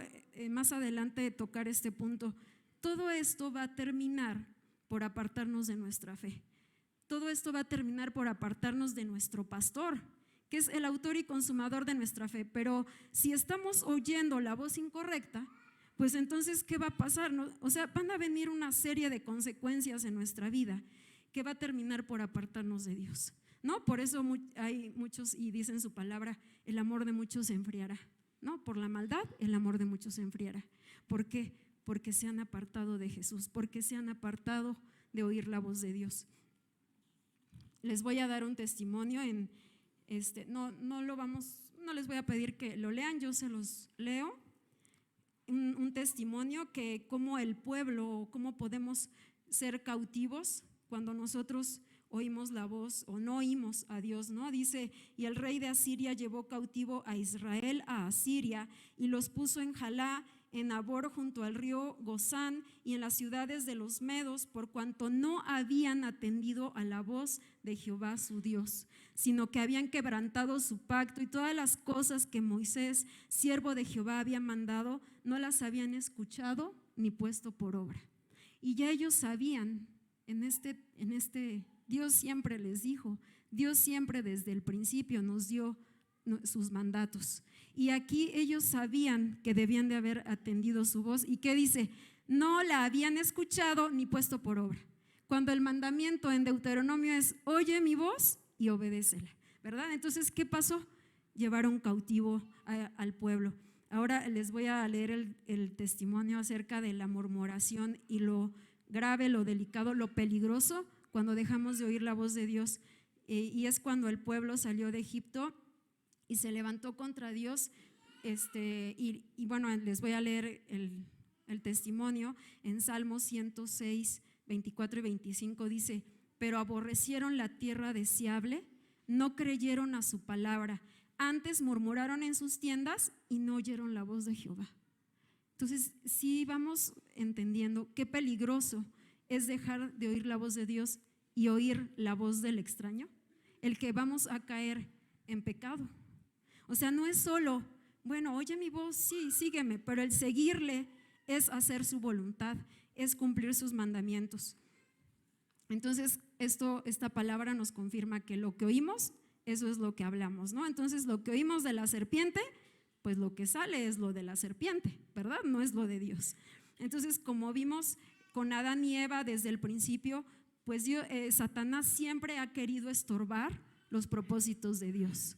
más adelante tocar este punto? Todo esto va a terminar por apartarnos de nuestra fe. Todo esto va a terminar por apartarnos de nuestro pastor, que es el autor y consumador de nuestra fe. Pero si estamos oyendo la voz incorrecta, pues entonces ¿qué va a pasar? O sea, van a venir una serie de consecuencias en nuestra vida que va a terminar por apartarnos de Dios, ¿no? Por eso hay muchos, y dicen su palabra, el amor de muchos se enfriará, ¿no? Por la maldad, el amor de muchos se enfriará. ¿Por qué? Porque se han apartado de Jesús, porque se han apartado de oír la voz de Dios. Les voy a dar un testimonio no les voy a pedir que lo lean, yo se los leo. Un testimonio que cómo el pueblo, cómo podemos ser cautivos cuando nosotros oímos la voz o no oímos a Dios, ¿no? Dice: y el rey de Asiria llevó cautivo a Israel a Asiria y los puso en Jalá, en Abor junto al río Gozán y en las ciudades de los medos, por cuanto no habían atendido a la voz de Jehová su Dios, sino que habían quebrantado su pacto, y todas las cosas que Moisés, siervo de Jehová, había mandado, no las habían escuchado ni puesto por obra. Y ya ellos sabían, Dios siempre les dijo, Dios siempre desde el principio nos dio sus mandatos, y aquí ellos sabían que debían de haber atendido su voz. ¿Y qué dice? No la habían escuchado ni puesto por obra, cuando el mandamiento en Deuteronomio es: oye mi voz y obedécela, ¿verdad? Entonces, ¿qué pasó? Llevaron cautivo al pueblo. Ahora les voy a leer el testimonio acerca de la murmuración y lo grave, lo delicado, lo peligroso cuando dejamos de oír la voz de Dios. Y es cuando el pueblo salió de Egipto y se levantó contra Dios. Y bueno, les voy a leer el testimonio en Salmos 106, 24 y 25. Dice: pero aborrecieron la tierra deseable, no creyeron a su palabra, antes murmuraron en sus tiendas y no oyeron la voz de Jehová. Entonces, sí vamos entendiendo qué peligroso es dejar de oír la voz de Dios y oír la voz del extraño, el que vamos a caer en pecado. O sea, no es solo, bueno, oye mi voz, sí, sígueme, pero el seguirle es hacer su voluntad, es cumplir sus mandamientos. Entonces, esta palabra nos confirma que lo que oímos, eso es lo que hablamos, ¿no? Entonces, lo que oímos de la serpiente, pues lo que sale es lo de la serpiente, ¿verdad? No es lo de Dios. Entonces, como vimos con Adán y Eva desde el principio, pues Satanás siempre ha querido estorbar los propósitos de Dios.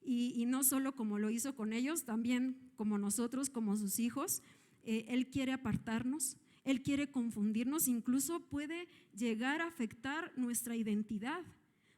Y no solo como lo hizo con ellos, también como nosotros, como sus hijos. Él quiere apartarnos, él quiere confundirnos, incluso puede llegar a afectar nuestra identidad.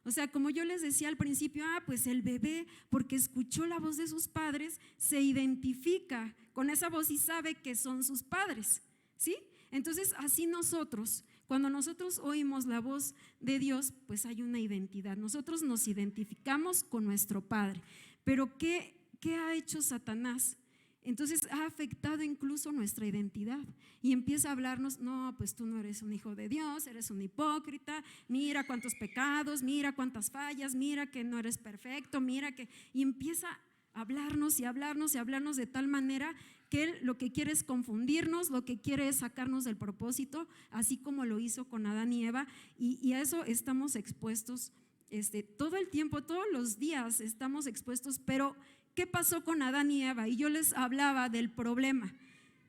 O sea, como yo les decía al principio, pues el bebé, porque escuchó la voz de sus padres, se identifica con esa voz y sabe que son sus padres, ¿sí? Entonces, así nosotros, cuando nosotros oímos la voz de Dios, pues hay una identidad. Nosotros nos identificamos con nuestro Padre. Pero ¿qué ha hecho Satanás? Entonces ha afectado incluso nuestra identidad y empieza a hablarnos: no, pues tú no eres un hijo de Dios, eres un hipócrita, mira cuántos pecados, mira cuántas fallas, mira que no eres perfecto, mira que… Y empieza a hablarnos y hablarnos y hablarnos de tal manera que Él lo que quiere es confundirnos, lo que quiere es sacarnos del propósito, así como lo hizo con Adán y Eva, y a eso estamos expuestos todo el tiempo, todos los días estamos expuestos. Pero ¿qué pasó con Adán y Eva? Y yo les hablaba del problema.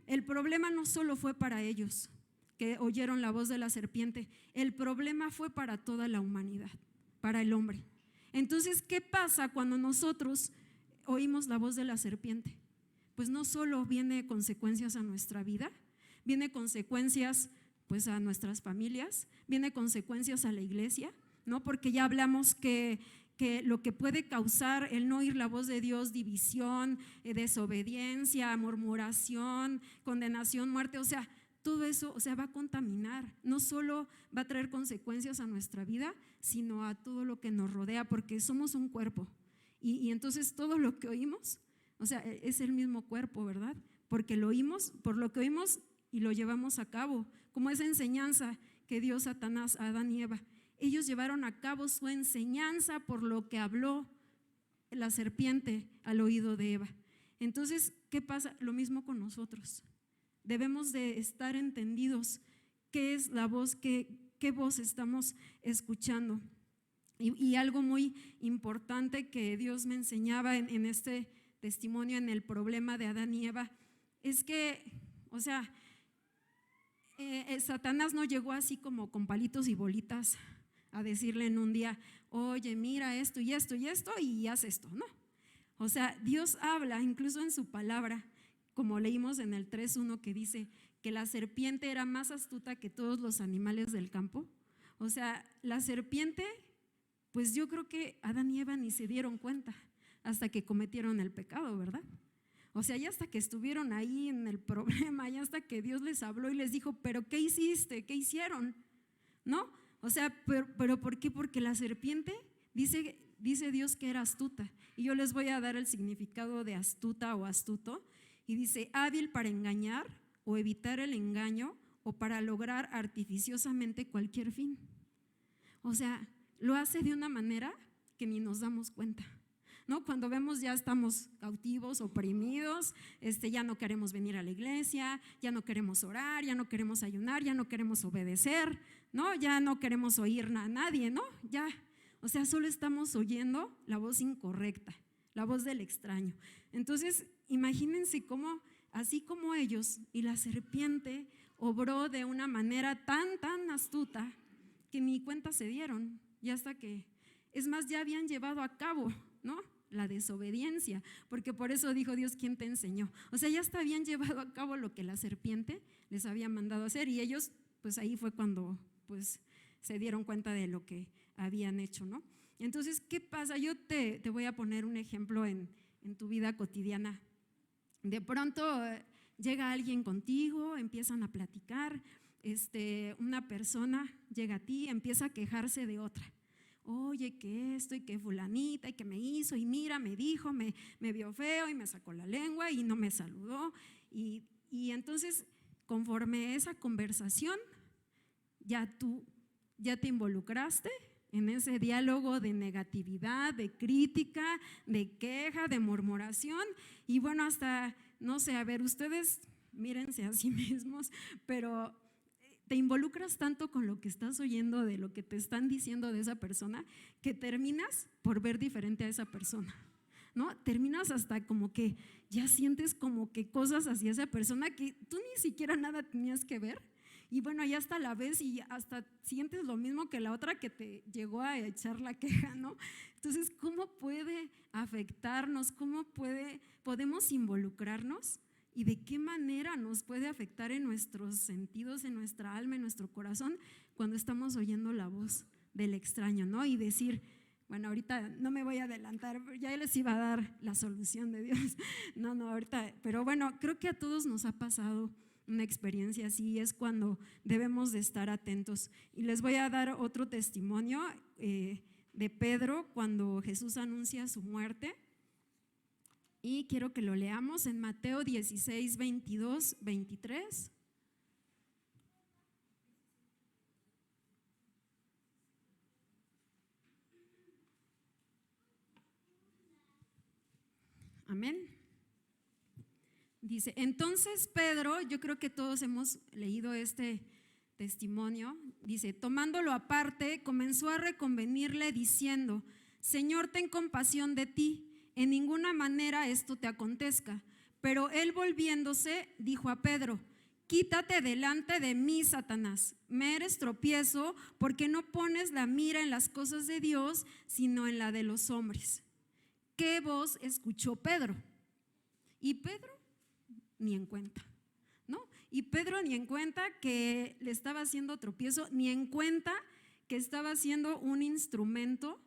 El problema no solo fue para ellos, que oyeron la voz de la serpiente, el problema fue para toda la humanidad, para el hombre. Entonces, ¿qué pasa cuando nosotros oímos la voz de la serpiente? Pues no solo viene consecuencias a nuestra vida, viene consecuencias pues a nuestras familias, viene consecuencias a la iglesia, ¿no? Porque ya hablamos que lo que puede causar el no oír la voz de Dios, división, desobediencia, murmuración, condenación, muerte, o sea, todo eso, o sea, va a contaminar, no solo va a traer consecuencias a nuestra vida, sino a todo lo que nos rodea, porque somos un cuerpo, y entonces todo lo que oímos, o sea, es el mismo cuerpo, ¿verdad? Porque lo oímos, por lo que oímos y lo llevamos a cabo, como esa enseñanza que dio Satanás a Adán y Eva. Ellos llevaron a cabo su enseñanza por lo que habló la serpiente al oído de Eva. Entonces, ¿qué pasa? Lo mismo con nosotros. Debemos de estar entendidos qué es la voz, qué voz estamos escuchando. Y algo muy importante que Dios me enseñaba en este testimonio, en el problema de Adán y Eva, es que, o sea, Satanás no llegó así como con palitos y bolitas a decirle en un día, oye, mira esto y esto y esto y haz esto, no. O sea, Dios habla incluso en su palabra, como leímos en el 3:1, que dice que la serpiente era más astuta que todos los animales del campo. O sea, la serpiente, pues yo creo que Adán y Eva ni se dieron cuenta hasta que cometieron el pecado, ¿verdad? O sea, ya hasta que estuvieron ahí en el problema, ya hasta que Dios les habló y les dijo, pero ¿qué hiciste? ¿Qué hicieron? ¿No? O sea, pero ¿por qué? Porque la serpiente, dice Dios que era astuta. Y yo les voy a dar el significado de astuta o astuto. Y dice, hábil para engañar o evitar el engaño o para lograr artificiosamente cualquier fin. O sea, lo hace de una manera que ni nos damos cuenta, ¿no? Cuando vemos ya estamos cautivos, oprimidos, ya no queremos venir a la iglesia, ya no queremos orar, ya no queremos ayunar, ya no queremos obedecer, ¿no? Ya no queremos oír a nadie, ¿no? Ya, o sea, solo estamos oyendo la voz incorrecta, la voz del extraño. Entonces, imagínense cómo, así como ellos y la serpiente obró de una manera tan astuta que ni cuenta se dieron, y hasta que, es más, ya habían llevado a cabo, ¿no?, la desobediencia, porque por eso dijo Dios, ¿quién te enseñó? O sea, ya hasta habían llevado a cabo lo que la serpiente les había mandado hacer, y ellos, pues ahí fue cuando pues se dieron cuenta de lo que habían hecho, ¿no? Entonces, ¿qué pasa? Yo te voy a poner un ejemplo en tu vida cotidiana. De pronto llega alguien contigo, empiezan a platicar, una persona llega a ti, empieza a quejarse de otra. Oye, que esto y que fulanita y que me hizo y mira, me dijo, me vio feo y me sacó la lengua y no me saludó. Y entonces, conforme esa conversación, ya te involucraste en ese diálogo de negatividad, de crítica, de queja, de murmuración. Y bueno, hasta, no sé, a ver, ustedes mírense a sí mismos, pero te involucras tanto con lo que estás oyendo, de lo que te están diciendo de esa persona, que terminas por ver diferente a esa persona, ¿no? Terminas hasta como que ya sientes como que cosas hacia esa persona que tú ni siquiera nada tenías que ver. Y bueno, ya hasta la ves y hasta sientes lo mismo que la otra que te llegó a echar la queja, ¿no? Entonces, ¿cómo puede afectarnos? ¿Cómo podemos involucrarnos? ¿Y de qué manera nos puede afectar en nuestros sentidos, en nuestra alma, en nuestro corazón, cuando estamos oyendo la voz del extraño, ¿no? Y decir, bueno, ahorita no me voy a adelantar, ya les iba a dar la solución de Dios. No, ahorita, pero bueno, creo que a todos nos ha pasado una experiencia así, es cuando debemos de estar atentos. Y les voy a dar otro testimonio de Pedro cuando Jesús anuncia su muerte. Y quiero que lo leamos en Mateo 16, 22, 23. Amén. Dice, entonces Pedro, yo creo que todos hemos leído este testimonio, dice, tomándolo aparte, comenzó a reconvenirle diciendo, Señor, ten compasión de ti, en ninguna manera esto te acontezca. Pero él volviéndose, dijo a Pedro, quítate delante de mí, Satanás, me eres tropiezo porque no pones la mira en las cosas de Dios, sino en la de los hombres. ¿Qué voz escuchó Pedro? Y Pedro ni en cuenta, ¿no? Y Pedro ni en cuenta que le estaba haciendo tropiezo, ni en cuenta que estaba siendo un instrumento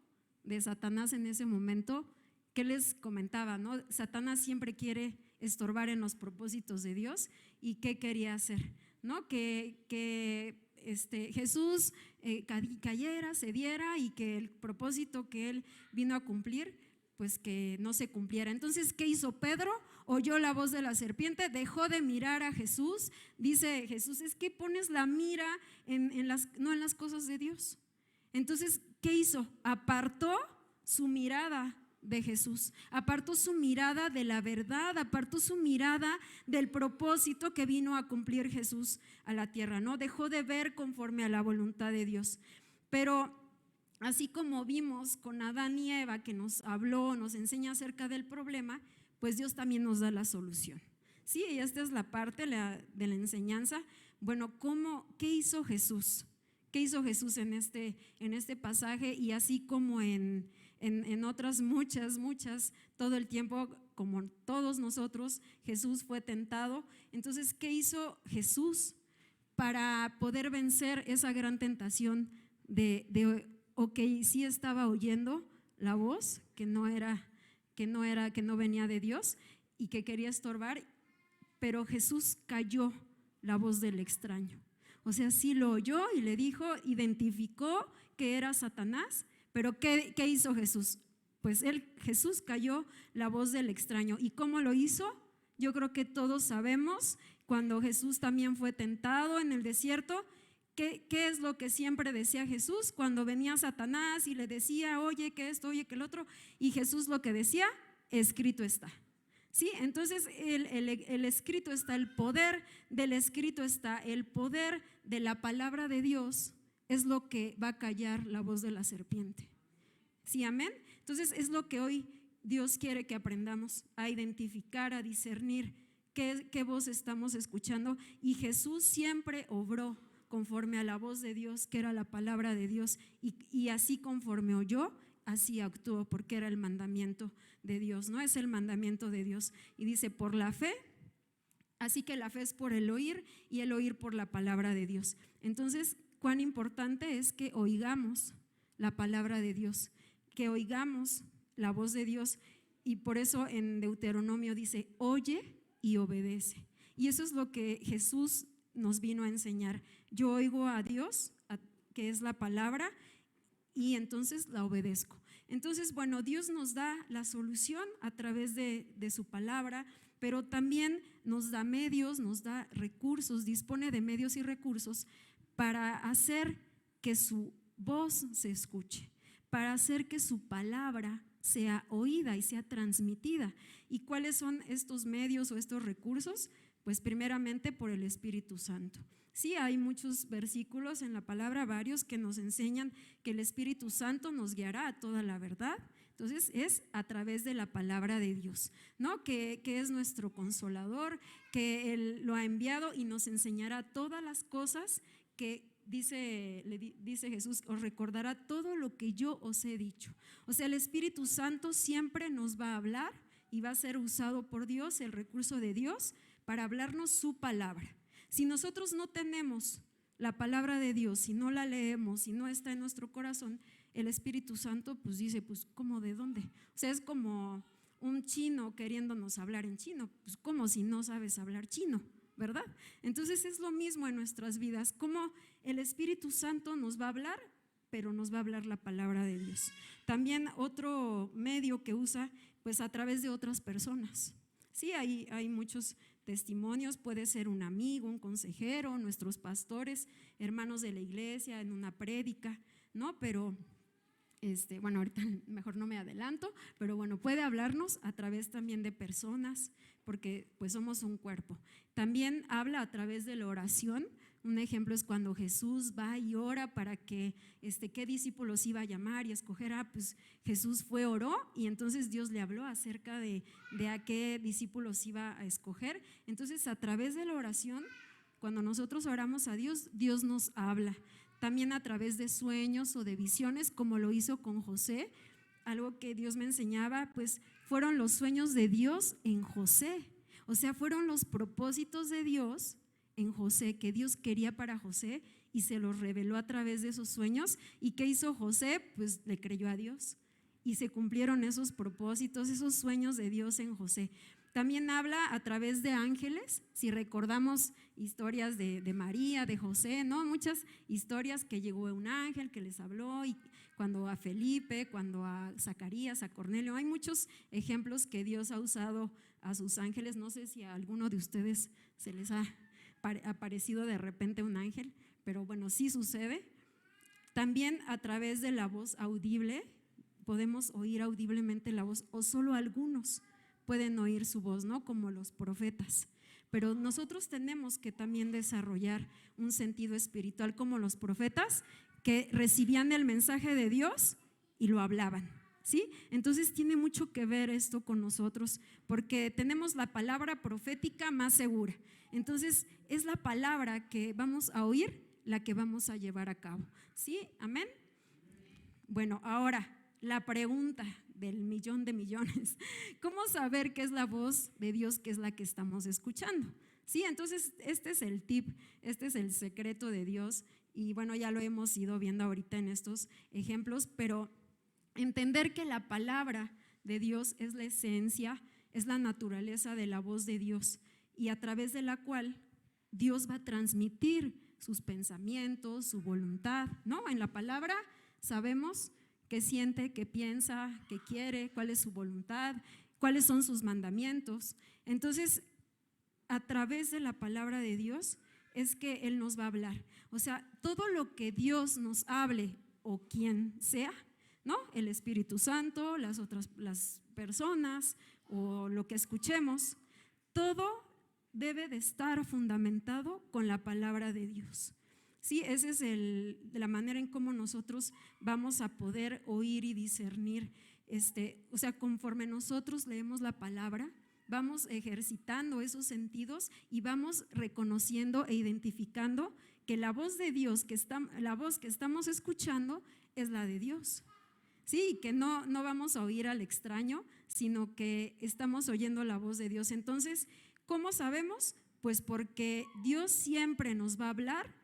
de Satanás en ese momento. Que les comentaba, ¿no? Satanás siempre quiere estorbar en los propósitos de Dios. ¿Y qué quería hacer? ¿No? Que Jesús cayera, cediera y que el propósito que él vino a cumplir, pues que no se cumpliera. Entonces, ¿qué hizo Pedro? Oyó la voz de la serpiente, dejó de mirar a Jesús. Dice Jesús, es que pones la mira no en las cosas de Dios. Entonces, ¿qué hizo? Apartó su mirada de Jesús, apartó su mirada de la verdad, apartó su mirada del propósito que vino a cumplir Jesús a la tierra, ¿no? Dejó de ver conforme a la voluntad de Dios. Pero así como vimos con Adán y Eva, que nos habló, nos enseña acerca del problema, pues Dios también nos da la solución. Sí, y esta es la parte de la enseñanza. Bueno, ¿qué hizo Jesús? ¿Qué hizo Jesús en este pasaje? Y así como en otras muchas, todo el tiempo, como todos nosotros, Jesús fue tentado. Entonces, ¿qué hizo Jesús para poder vencer esa gran tentación ok, sí estaba oyendo la voz que no venía de Dios y que quería estorbar, pero Jesús calló la voz del extraño? O sea, sí lo oyó y le dijo, identificó que era Satanás, pero ¿qué hizo Jesús? Pues Jesús calló la voz del extraño. ¿Y cómo lo hizo? Yo creo que todos sabemos, cuando Jesús también fue tentado en el desierto, ¿qué es lo que siempre decía Jesús? Cuando venía Satanás y le decía, oye, que esto, oye, que el otro, y Jesús lo que decía, escrito está. ¿Sí? Entonces el escrito está, el poder del escrito está, el poder de la palabra de Dios es lo que va a callar la voz de la serpiente. ¿Sí, amén? Entonces es lo que hoy Dios quiere que aprendamos a identificar, a discernir qué voz estamos escuchando. Y Jesús siempre obró conforme a la voz de Dios, que era la palabra de Dios, y así conforme oyó, así actuó, porque era el mandamiento de Dios, ¿no? Es el mandamiento de Dios. Y dice, por la fe, así que la fe es por el oír y el oír por la palabra de Dios. Entonces, cuán importante es que oigamos la palabra de Dios, que oigamos la voz de Dios. Y por eso en Deuteronomio dice, oye y obedece. Y eso es lo que Jesús nos vino a enseñar. Yo oigo a Dios, que es la palabra, y entonces la obedezco. Entonces, bueno, Dios nos da la solución a través de su palabra, pero también nos da medios, nos da recursos, dispone de medios y recursos para hacer que su voz se escuche, para hacer que su palabra sea oída y sea transmitida. ¿Y cuáles son estos medios o estos recursos? Pues primeramente por el Espíritu Santo. Sí, hay muchos versículos en la palabra, varios, que nos enseñan que el Espíritu Santo nos guiará a toda la verdad. Entonces es a través de la palabra de Dios, ¿no? Que es nuestro consolador, que Él lo ha enviado y nos enseñará todas las cosas que le dice Jesús, os recordará todo lo que yo os he dicho. O sea, el Espíritu Santo siempre nos va a hablar y va a ser usado por Dios, el recurso de Dios, para hablarnos su palabra. Si nosotros no tenemos la palabra de Dios, si no la leemos, si no está en nuestro corazón, el Espíritu Santo pues dice, pues ¿cómo de dónde? O sea, es como un chino queriéndonos hablar en chino, pues como si no sabes hablar chino, ¿verdad? Entonces es lo mismo en nuestras vidas, como el Espíritu Santo nos va a hablar, pero nos va a hablar la palabra de Dios. También otro medio que usa, pues a través de otras personas. Sí, hay muchos testimonios, puede ser un amigo, un consejero, nuestros pastores, hermanos de la iglesia, en una prédica, ¿no? Pero Bueno, ahorita mejor no me adelanto, pero bueno, puede hablarnos a través también de personas, porque pues somos un cuerpo. También habla a través de la oración. Un ejemplo es cuando Jesús va y ora para que qué discípulos iba a llamar y escoger. Pues Jesús oró y entonces Dios le habló acerca de a qué discípulos iba a escoger. Entonces, a través de la oración, cuando nosotros oramos a Dios, Dios nos habla. También a través de sueños o de visiones, como lo hizo con José. Algo que Dios me enseñaba, pues fueron los sueños de Dios en José. O sea, fueron los propósitos de Dios en José, que Dios quería para José y se los reveló a través de esos sueños. ¿Y qué hizo José? Pues le creyó a Dios y se cumplieron esos propósitos, esos sueños de Dios en José. También habla a través de ángeles. Si recordamos historias de María, de José, ¿no? Muchas historias que llegó un ángel que les habló, y cuando a Felipe, cuando a Zacarías, a Cornelio, hay muchos ejemplos que Dios ha usado a sus ángeles. No sé si a alguno de ustedes se les ha aparecido de repente un ángel, pero bueno, sí sucede. También a través de la voz audible, podemos oír audiblemente la voz, o solo algunos pueden oír su voz, ¿no? Como los profetas. Pero nosotros tenemos que también desarrollar un sentido espiritual como los profetas, que recibían el mensaje de Dios y lo hablaban, ¿sí? Entonces tiene mucho que ver esto con nosotros, porque tenemos la palabra profética más segura. Entonces es la palabra que vamos a oír la que vamos a llevar a cabo, ¿sí? Amén. Bueno, ahora la pregunta del millón de millones: ¿cómo saber qué es la voz de Dios, qué es la que estamos escuchando? Sí, entonces este es el tip, este es el secreto de Dios, y bueno, ya lo hemos ido viendo ahorita en estos ejemplos, pero entender que la palabra de Dios es la esencia, es la naturaleza de la voz de Dios, y a través de la cual Dios va a transmitir sus pensamientos, su voluntad, ¿no? En la palabra sabemos qué siente, qué piensa, qué quiere, cuál es su voluntad, cuáles son sus mandamientos. Entonces, a través de la palabra de Dios es que Él nos va a hablar. O sea, todo lo que Dios nos hable, o quien sea, ¿no? El Espíritu Santo, las personas, o lo que escuchemos, todo debe de estar fundamentado con la palabra de Dios. Sí, esa es la manera en cómo nosotros vamos a poder oír y discernir. O sea, conforme nosotros leemos la palabra, vamos ejercitando esos sentidos y vamos reconociendo e identificando que la voz de Dios, la voz que estamos escuchando es la de Dios. Sí, que no vamos a oír al extraño, sino que estamos oyendo la voz de Dios. Entonces, ¿cómo sabemos? Pues porque Dios siempre nos va a hablar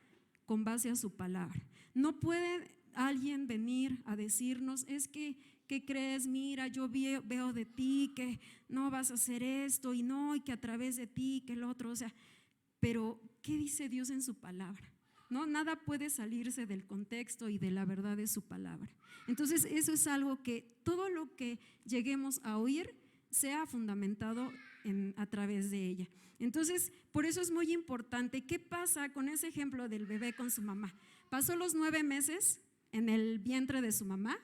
con base a su palabra. No puede alguien venir a decirnos: es que, ¿qué crees? Mira, yo veo de ti que no vas a hacer esto, y que a través de ti, que el otro. O sea, pero ¿qué dice Dios en su palabra? No, nada puede salirse del contexto y de la verdad de su palabra. Entonces, eso es algo que todo lo que lleguemos a oír sea fundamentado a través de ella. Entonces, por eso es muy importante. ¿Qué pasa con ese ejemplo del bebé con su mamá? Pasó los 9 meses en el vientre de su mamá,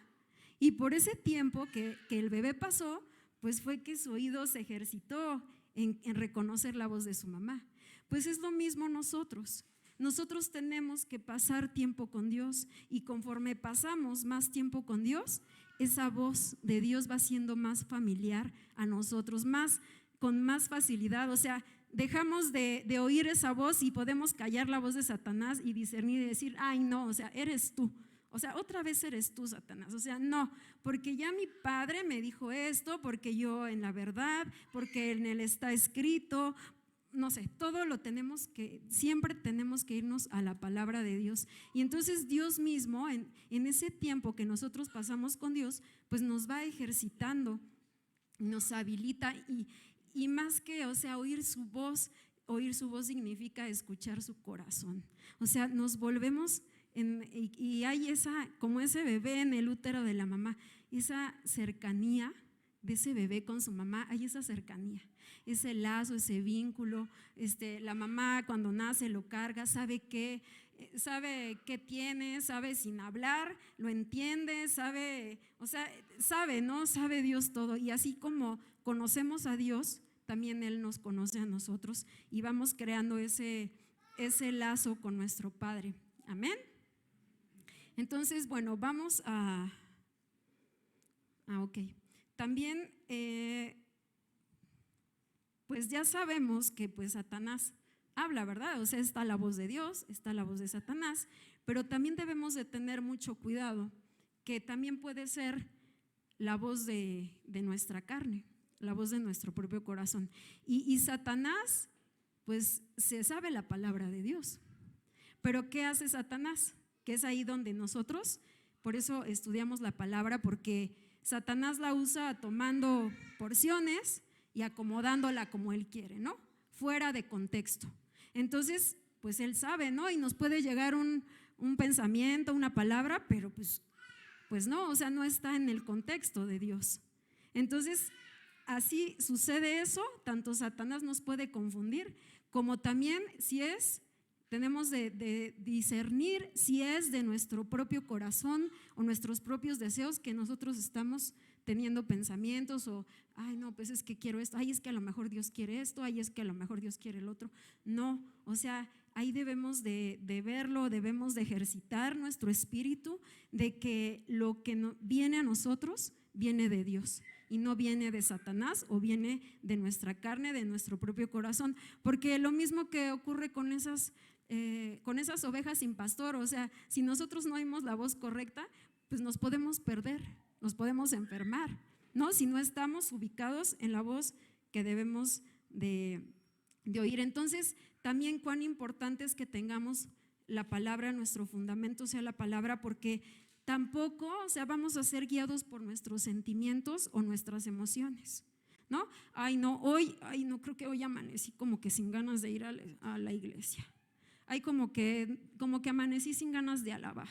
y por ese tiempo que el bebé pasó, pues fue que su oído se ejercitó en reconocer la voz de su mamá. Pues es lo mismo nosotros. Nosotros tenemos que pasar tiempo con Dios, y conforme pasamos más tiempo con Dios, esa voz de Dios va siendo más familiar a nosotros, con más facilidad. O sea, dejamos de oír esa voz y podemos callar la voz de Satanás y discernir y decir: ay, no, o sea, eres tú. O sea, otra vez eres tú, Satanás. O sea, no, porque ya mi padre me dijo esto, porque yo en la verdad, porque en él está escrito. No sé, todo siempre tenemos que irnos a la palabra de Dios. Y entonces Dios mismo, en ese tiempo que nosotros pasamos con Dios, pues nos va ejercitando, nos habilita, y más que, o sea, oír su voz significa escuchar su corazón. O sea, nos volvemos y hay como ese bebé en el útero de la mamá, esa cercanía de ese bebé con su mamá, hay esa cercanía, ese lazo, ese vínculo. La mamá cuando nace lo carga, sabe qué tiene, sabe sin hablar, lo entiende, sabe, o sea, sabe, ¿no? Sabe Dios todo. Y así como conocemos a Dios, también Él nos conoce a nosotros y vamos creando ese lazo con nuestro Padre. Amén. Entonces, bueno, vamos ok. También, pues ya sabemos que pues Satanás habla, ¿verdad? O sea, está la voz de Dios, está la voz de Satanás, pero también debemos de tener mucho cuidado, que también puede ser la voz de nuestra carne, la voz de nuestro propio corazón. Y Satanás, pues se sabe la palabra de Dios, pero ¿qué hace Satanás? Que es ahí donde nosotros, por eso estudiamos la palabra, porque Satanás la usa tomando porciones y acomodándola como él quiere, ¿no? Fuera de contexto. Entonces, pues él sabe, ¿no? Y nos puede llegar un pensamiento, una palabra, pero pues no, o sea, no está en el contexto de Dios. Entonces, así sucede eso, tanto Satanás nos puede confundir, como también tenemos de discernir si es de nuestro propio corazón o nuestros propios deseos que nosotros estamos teniendo pensamientos o, ay no, pues es que quiero esto, ay es que a lo mejor Dios quiere esto, ay es que a lo mejor Dios quiere el otro. No, o sea, ahí debemos de verlo, debemos de ejercitar nuestro espíritu de que lo que viene a nosotros viene de Dios y no viene de Satanás o viene de nuestra carne, de nuestro propio corazón, porque lo mismo que ocurre con esas ovejas sin pastor, o sea, si nosotros no oímos la voz correcta, pues nos podemos perder, nos podemos enfermar, ¿no? Si no estamos ubicados en la voz que debemos de oír. Entonces, también cuán importante es que tengamos la palabra, nuestro fundamento sea la palabra, porque tampoco, o sea, vamos a ser guiados por nuestros sentimientos o nuestras emociones, ¿no? Ay no, creo que hoy amanecí como que sin ganas de ir a la iglesia. Hay como que amanecí sin ganas de alabar,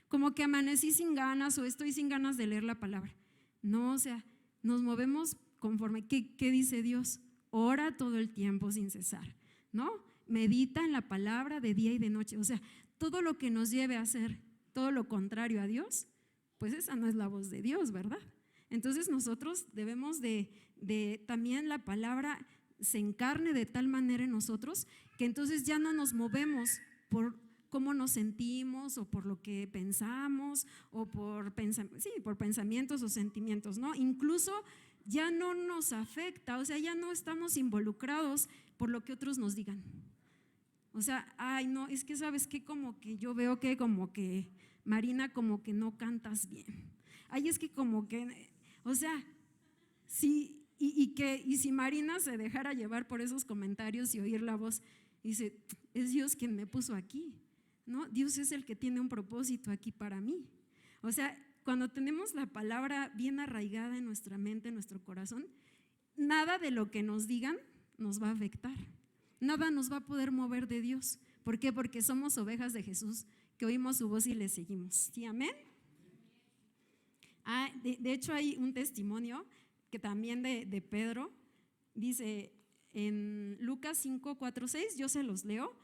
como que amanecí sin ganas o estoy sin ganas de leer la palabra. No, o sea, nos movemos conforme, ¿qué dice Dios? Ora todo el tiempo sin cesar, ¿no? Medita en la palabra de día y de noche. O sea, todo lo que nos lleve a hacer todo lo contrario a Dios, pues esa no es la voz de Dios, ¿verdad? Entonces nosotros debemos de también la palabra se encarne de tal manera en nosotros que entonces ya no nos movemos por cómo nos sentimos o por lo que pensamos o por pensamientos o sentimientos, ¿no? Incluso ya no nos afecta, o sea, ya no estamos involucrados por lo que otros nos digan. O sea, ay no, es que sabes que como que yo veo que como que Marina como que no cantas bien. Ay, es que como que, o sea, sí. Y si Marina se dejara llevar por esos comentarios y oír la voz, dice, es Dios quien me puso aquí, ¿no? Dios es el que tiene un propósito aquí para mí. O sea, cuando tenemos la palabra bien arraigada en nuestra mente, en nuestro corazón, nada de lo que nos digan nos va a afectar, nada nos va a poder mover de Dios. ¿Por qué? Porque somos ovejas de Jesús que oímos su voz y le seguimos. ¿Sí, amén? De hecho hay un testimonio que también de Pedro, dice en Lucas 5, 4, 6, yo se los leo,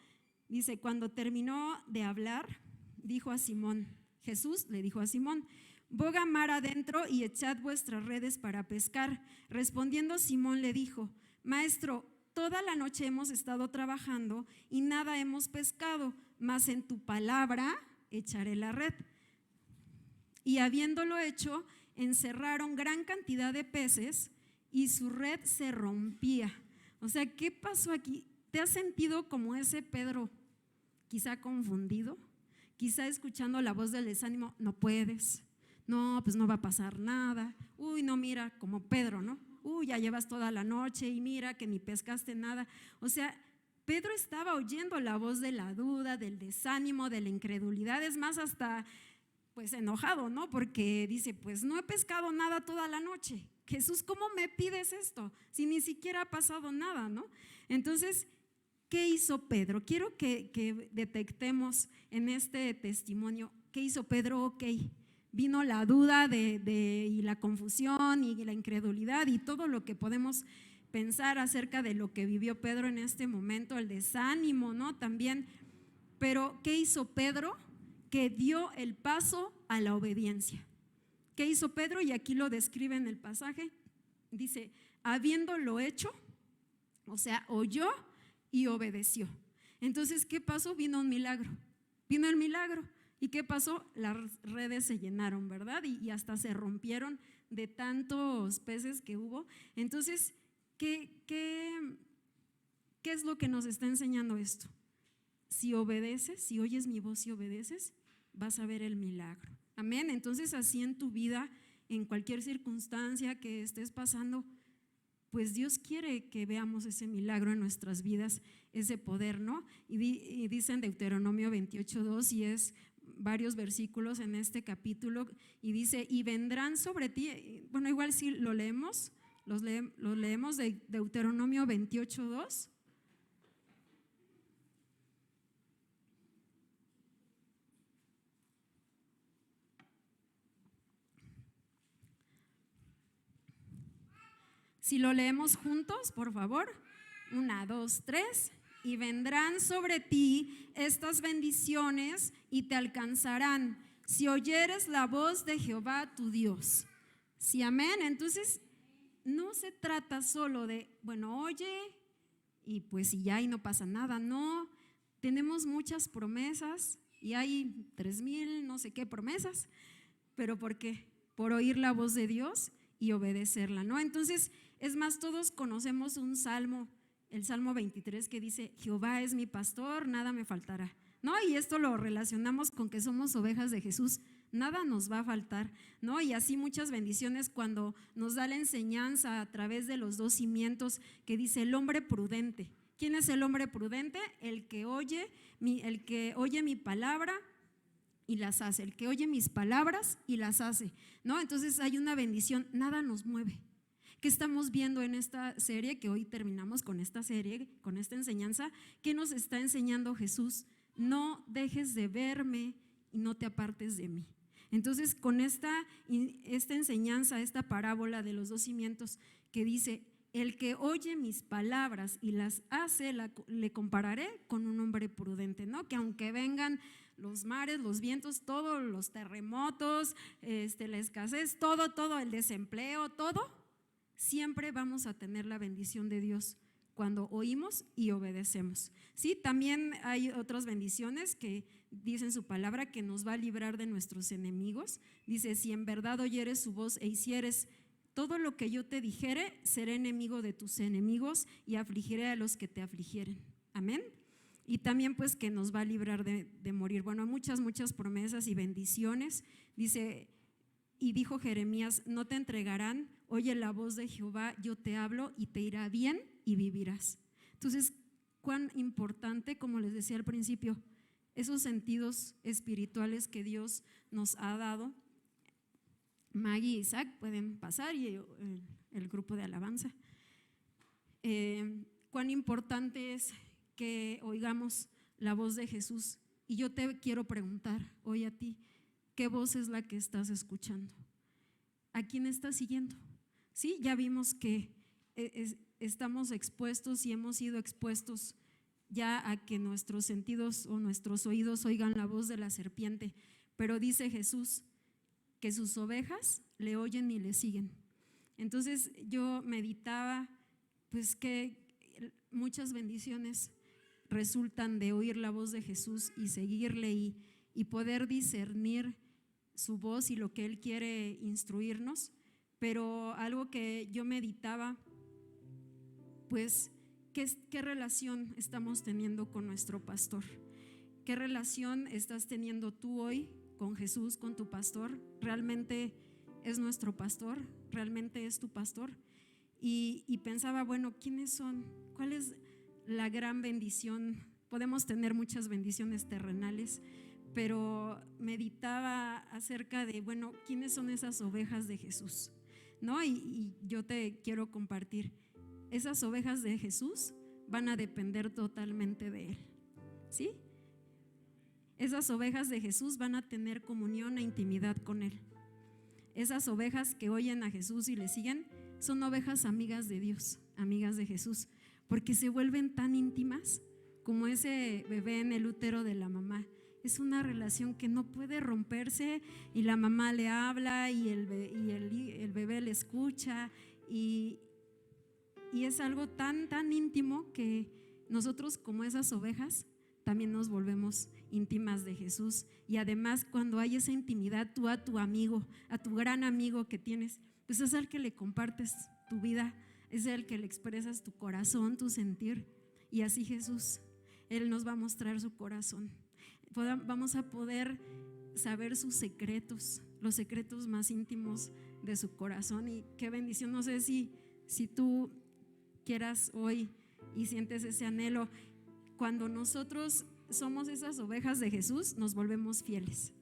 dice, cuando terminó de hablar, dijo a Simón, Jesús le dijo a Simón, boga mar adentro y echad vuestras redes para pescar. Respondiendo Simón le dijo, Maestro, toda la noche hemos estado trabajando y nada hemos pescado, mas en tu palabra echaré la red. Y habiéndolo hecho, encerraron gran cantidad de peces y su red se rompía. O sea, ¿qué pasó aquí? ¿Te has sentido como ese Pedro, quizá confundido? Quizá escuchando la voz del desánimo, no puedes, no, pues no va a pasar nada. Uy, no, mira, como Pedro, ¿no? Uy, ya llevas toda la noche y mira que ni pescaste nada. O sea, Pedro estaba oyendo la voz de la duda, del desánimo, de la incredulidad, es más, hasta pues enojado, ¿no? Porque dice, pues no he pescado nada toda la noche. Jesús, ¿cómo me pides esto? Si ni siquiera ha pasado nada, ¿no? Entonces, ¿qué hizo Pedro? Quiero que detectemos en este testimonio, ¿qué hizo Pedro? Ok, vino la duda y la confusión y la incredulidad y todo lo que podemos pensar acerca de lo que vivió Pedro en este momento, el desánimo, ¿no? También, pero ¿qué hizo Pedro? Que dio el paso a la obediencia. ¿Qué hizo Pedro? Y aquí lo describe en el pasaje, dice, habiéndolo hecho, o sea, oyó y obedeció. Entonces, ¿qué pasó? Vino un milagro, vino el milagro. ¿Y qué pasó? Las redes se llenaron, ¿verdad? Y hasta se rompieron de tantos peces que hubo. Entonces, ¿qué es lo que nos está enseñando esto? Si obedeces, si oyes mi voz y obedeces, vas a ver el milagro. Amén. Entonces, así en tu vida, en cualquier circunstancia que estés pasando, pues Dios quiere que veamos ese milagro en nuestras vidas, ese poder, ¿no? Y dice en Deuteronomio 28:2, y es varios versículos en este capítulo, y dice, y vendrán sobre ti, bueno, igual si lo leemos, lo leemos de Deuteronomio 28:2. Si lo leemos juntos, por favor. 1, 2, 3. Y vendrán sobre ti estas bendiciones y te alcanzarán si oyeres la voz de Jehová tu Dios. Sí, amén. Entonces, no se trata solo de, bueno, oye, y pues si ya y no pasa nada. No, tenemos muchas promesas y hay 3,000 no sé qué promesas, pero ¿por qué? Por oír la voz de Dios y obedecerla, ¿no? Entonces, es más, todos conocemos un salmo, el Salmo 23, que dice, Jehová es mi pastor, nada me faltará, ¿no? Y esto lo relacionamos con que somos ovejas de Jesús, nada nos va a faltar, ¿no? Y así muchas bendiciones cuando nos da la enseñanza a través de los 2 cimientos que dice el hombre prudente. ¿Quién es el hombre prudente? El que oye mi palabra y las hace, el que oye mis palabras y las hace, ¿no? Entonces hay una bendición, nada nos mueve. ¿Qué estamos viendo en esta serie? Que hoy terminamos con esta serie, con esta enseñanza. ¿Qué nos está enseñando Jesús? No dejes de verme y no te apartes de mí. Entonces, con esta enseñanza, esta parábola de los 2 cimientos que dice, el que oye mis palabras y las hace, le compararé con un hombre prudente, ¿no? Que aunque vengan los mares, los vientos, todos los terremotos, la escasez, todo, el desempleo, todo, siempre vamos a tener la bendición de Dios cuando oímos y obedecemos. Sí, también hay otras bendiciones que dicen su palabra, que nos va a librar de nuestros enemigos. Dice, si en verdad oyeres su voz e hicieres todo lo que yo te dijere, seré enemigo de tus enemigos y afligiré a los que te afligieren. Amén. Y también pues que nos va a librar de morir. Bueno, muchas promesas y bendiciones. Dice, y dijo Jeremías, no te entregarán, oye la voz de Jehová, yo te hablo y te irá bien y vivirás. Entonces, cuán importante, como les decía al principio, esos sentidos espirituales que Dios nos ha dado. Maggie y Isaac pueden pasar, y el grupo de alabanza. Cuán importante es que oigamos la voz de Jesús. Y yo te quiero preguntar hoy a ti, ¿qué voz es la que estás escuchando? ¿A quién estás siguiendo? Sí, ya vimos que estamos expuestos y hemos sido expuestos ya a que nuestros sentidos o nuestros oídos oigan la voz de la serpiente, pero dice Jesús que sus ovejas le oyen y le siguen. Entonces yo meditaba pues que muchas bendiciones resultan de oír la voz de Jesús y seguirle y poder discernir su voz y lo que Él quiere instruirnos. Pero algo que yo meditaba, pues, ¿qué relación estamos teniendo con nuestro pastor? ¿Qué relación estás teniendo tú hoy con Jesús, con tu pastor? ¿Realmente es nuestro pastor? ¿Realmente es tu pastor? Y pensaba, bueno, ¿quiénes son? ¿Cuál es la gran bendición? Podemos tener muchas bendiciones terrenales, pero meditaba acerca de, bueno, ¿quiénes son esas ovejas de Jesús? ¿No? Y yo te quiero compartir, esas ovejas de Jesús van a depender totalmente de Él, ¿sí? Esas ovejas de Jesús van a tener comunión e intimidad con Él. Esas ovejas que oyen a Jesús y le siguen son ovejas amigas de Dios, amigas de Jesús, porque se vuelven tan íntimas como ese bebé en el útero de la mamá. Es una relación que no puede romperse, y la mamá le habla y el bebé le escucha, y es algo tan íntimo que nosotros, como esas ovejas, también nos volvemos íntimas de Jesús. Y además, cuando hay esa intimidad, tú a tu amigo, a tu gran amigo que tienes, pues es al que le compartes tu vida, es el que le expresas tu corazón, tu sentir. Y así Jesús, Él nos va a mostrar su corazón. Vamos a poder saber sus secretos, los secretos más íntimos de su corazón. Y qué bendición. No sé si tú quieras hoy y sientes ese anhelo. Cuando nosotros somos esas ovejas de Jesús, nos volvemos fieles,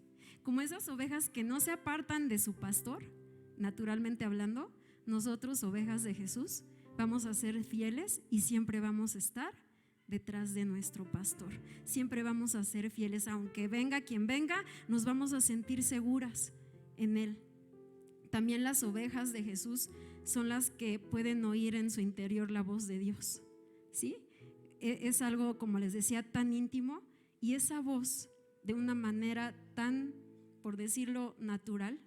como esas ovejas que no se apartan de su pastor. Naturalmente hablando, nosotros, ovejas de Jesús, vamos a ser fieles y siempre vamos a estar detrás de nuestro pastor. Siempre vamos a ser fieles, aunque venga quien venga, nos vamos a sentir seguras en Él. También las ovejas de Jesús son las que pueden oír en su interior la voz de Dios, ¿sí? Es algo, como les decía, tan íntimo, y esa voz, de una manera tan, por decirlo, natural,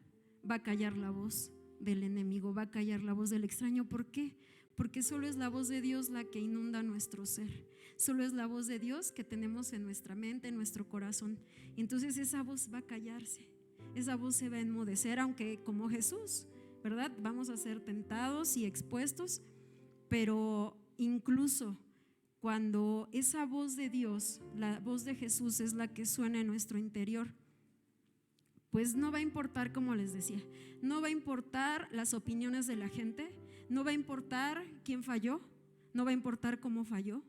va a callar la voz del enemigo, va a callar la voz del extraño. ¿Por qué? Porque solo es la voz de Dios la que inunda nuestro ser, solo es la voz de Dios que tenemos en nuestra mente, en nuestro corazón. Entonces esa voz va a callarse, esa voz se va a enmudecer, aunque como Jesús, ¿verdad? Vamos a ser tentados y expuestos, pero incluso cuando esa voz de Dios, la voz de Jesús, es la que suena en nuestro interior, pues no va a importar, como les decía, no va a importar las opiniones de la gente, no va a importar quién falló, no va a importar cómo falló.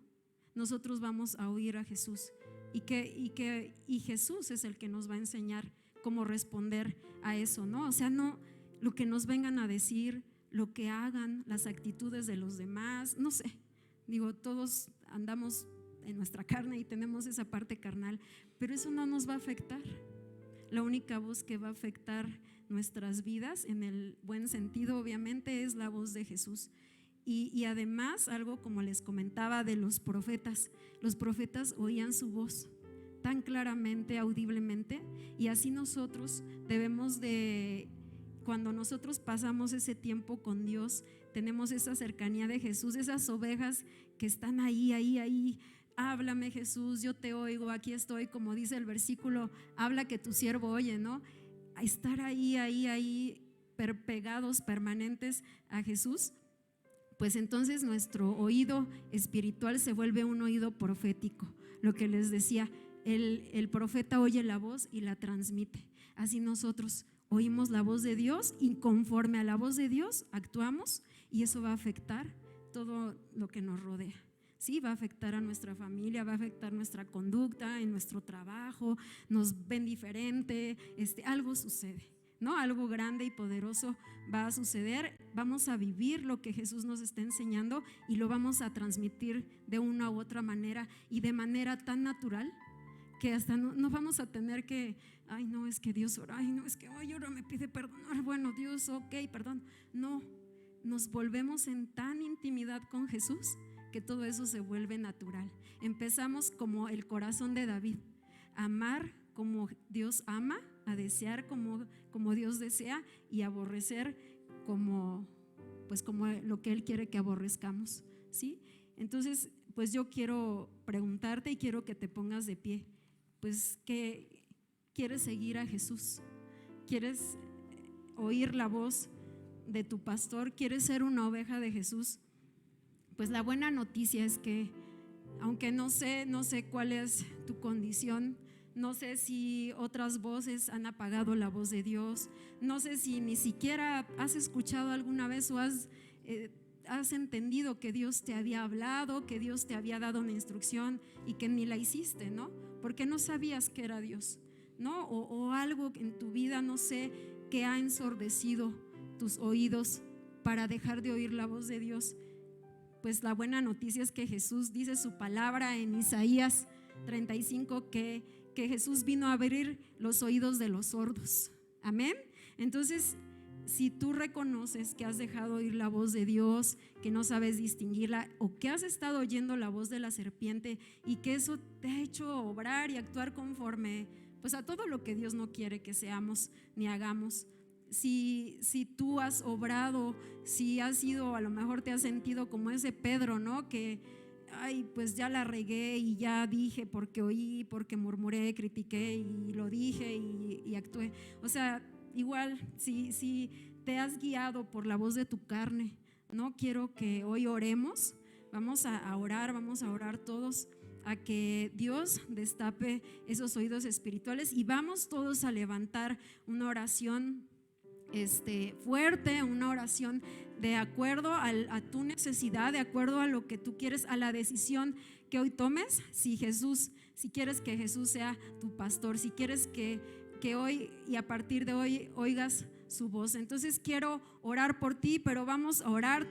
Nosotros vamos a oír a Jesús, y Jesús es el que nos va a enseñar cómo responder a eso, ¿no? O sea, no lo que nos vengan a decir, lo que hagan, las actitudes de los demás, no sé. Digo, todos andamos en nuestra carne y tenemos esa parte carnal, pero eso no nos va a afectar. La única voz que va a afectar nuestras vidas, en el buen sentido obviamente, es la voz de Jesús. Y además, algo como les comentaba de los profetas oían su voz tan claramente, audiblemente, y así nosotros debemos de, cuando nosotros pasamos ese tiempo con Dios, tenemos esa cercanía de Jesús, esas ovejas que están ahí, háblame Jesús, yo te oigo, aquí estoy, como dice el versículo, habla que tu siervo oye, ¿no? A estar ahí, pegados, permanentes a Jesús, pues entonces nuestro oído espiritual se vuelve un oído profético. Lo que les decía, el profeta oye la voz y la transmite. Así nosotros oímos la voz de Dios y conforme a la voz de Dios actuamos, y eso va a afectar todo lo que nos rodea. Sí, va a afectar a nuestra familia, va a afectar nuestra conducta, en nuestro trabajo, nos ven diferente, algo sucede, ¿no? Algo grande y poderoso va a suceder. Vamos a vivir lo que Jesús nos está enseñando y lo vamos a transmitir de una u otra manera, y de manera tan natural que hasta no vamos a tener que, ay no, es que Dios ora, ay no, es que hoy ahora me pide perdonar, bueno Dios, ok, perdón. No, nos volvemos en tan intimidad con Jesús que todo eso se vuelve natural. Empezamos como el corazón de David, a amar como Dios ama, a desear como Dios desea, y aborrecer como lo que Él quiere que aborrezcamos, ¿sí? Entonces, pues yo quiero preguntarte y quiero que te pongas de pie. Pues, ¿qué quieres seguir a Jesús? ¿Quieres oír la voz de tu pastor? ¿Quieres ser una oveja de Jesús? Pues la buena noticia es que, aunque no sé cuál es tu condición, no sé si otras voces han apagado la voz de Dios, no sé si ni siquiera has escuchado alguna vez o has entendido que Dios te había hablado, que Dios te había dado una instrucción y que ni la hiciste, ¿no? Porque no sabías que era Dios, ¿no? O algo en tu vida, no sé, que ha ensordecido tus oídos para dejar de oír la voz de Dios. Pues la buena noticia es que Jesús dice su palabra en Isaías 35 que que Jesús vino a abrir los oídos de los sordos. Amén. Entonces, si tú reconoces que has dejado oír la voz de Dios, que no sabes distinguirla, o que has estado oyendo la voz de la serpiente y que eso te ha hecho obrar y actuar conforme pues a todo lo que Dios no quiere que seamos ni hagamos, si tú has obrado, si has sido, a lo mejor te has sentido como ese Pedro, ¿no? Que ay, pues ya la regué y ya dije porque oí, porque murmuré, critiqué y lo dije y actué. O sea, igual, si te has guiado por la voz de tu carne, no quiero que hoy oremos. Vamos a orar todos a que Dios destape esos oídos espirituales y vamos todos a levantar una oración fuerte, una oración de acuerdo a tu necesidad, de acuerdo a lo que tú quieres, a la decisión que hoy tomes. Si quieres que Jesús sea tu pastor, si quieres que hoy y a partir de hoy oigas su voz. Entonces quiero orar por ti, pero vamos a orar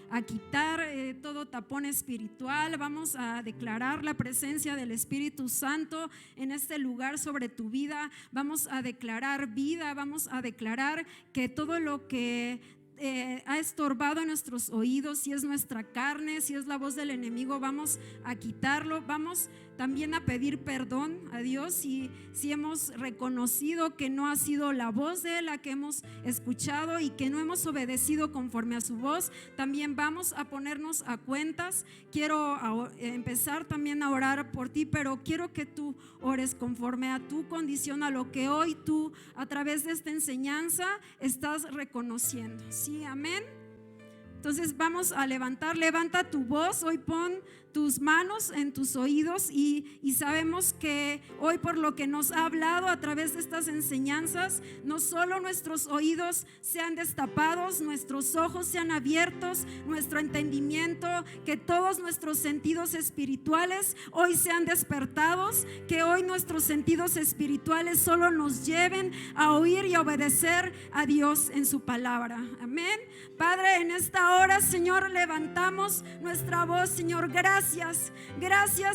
a quitar todo tapón espiritual. Vamos a declarar la presencia del Espíritu Santo en este lugar sobre tu vida. Vamos a declarar vida, vamos a declarar que todo lo que ha estorbado en nuestros oídos, si es nuestra carne, si es la voz del enemigo, vamos a quitarlo. Vamos también a pedir perdón a Dios si hemos reconocido que no ha sido la voz de Él la que hemos escuchado y que no hemos obedecido conforme a su voz. También vamos a ponernos a cuentas. Quiero empezar también a orar por ti, pero quiero que tú ores conforme a tu condición, a lo que hoy tú a través de esta enseñanza estás reconociendo. Sí, amén. Entonces vamos a levanta tu voz, hoy pon tus manos en tus oídos y sabemos que hoy por lo que nos ha hablado a través de estas enseñanzas, no solo nuestros oídos sean destapados, nuestros ojos sean abiertos, nuestro entendimiento, que todos nuestros sentidos espirituales hoy sean despertados, que hoy nuestros sentidos espirituales solo nos lleven a oír y a obedecer a Dios en su palabra. Amén. Padre, en esta hora, Señor, levantamos nuestra voz, Señor. Gracias,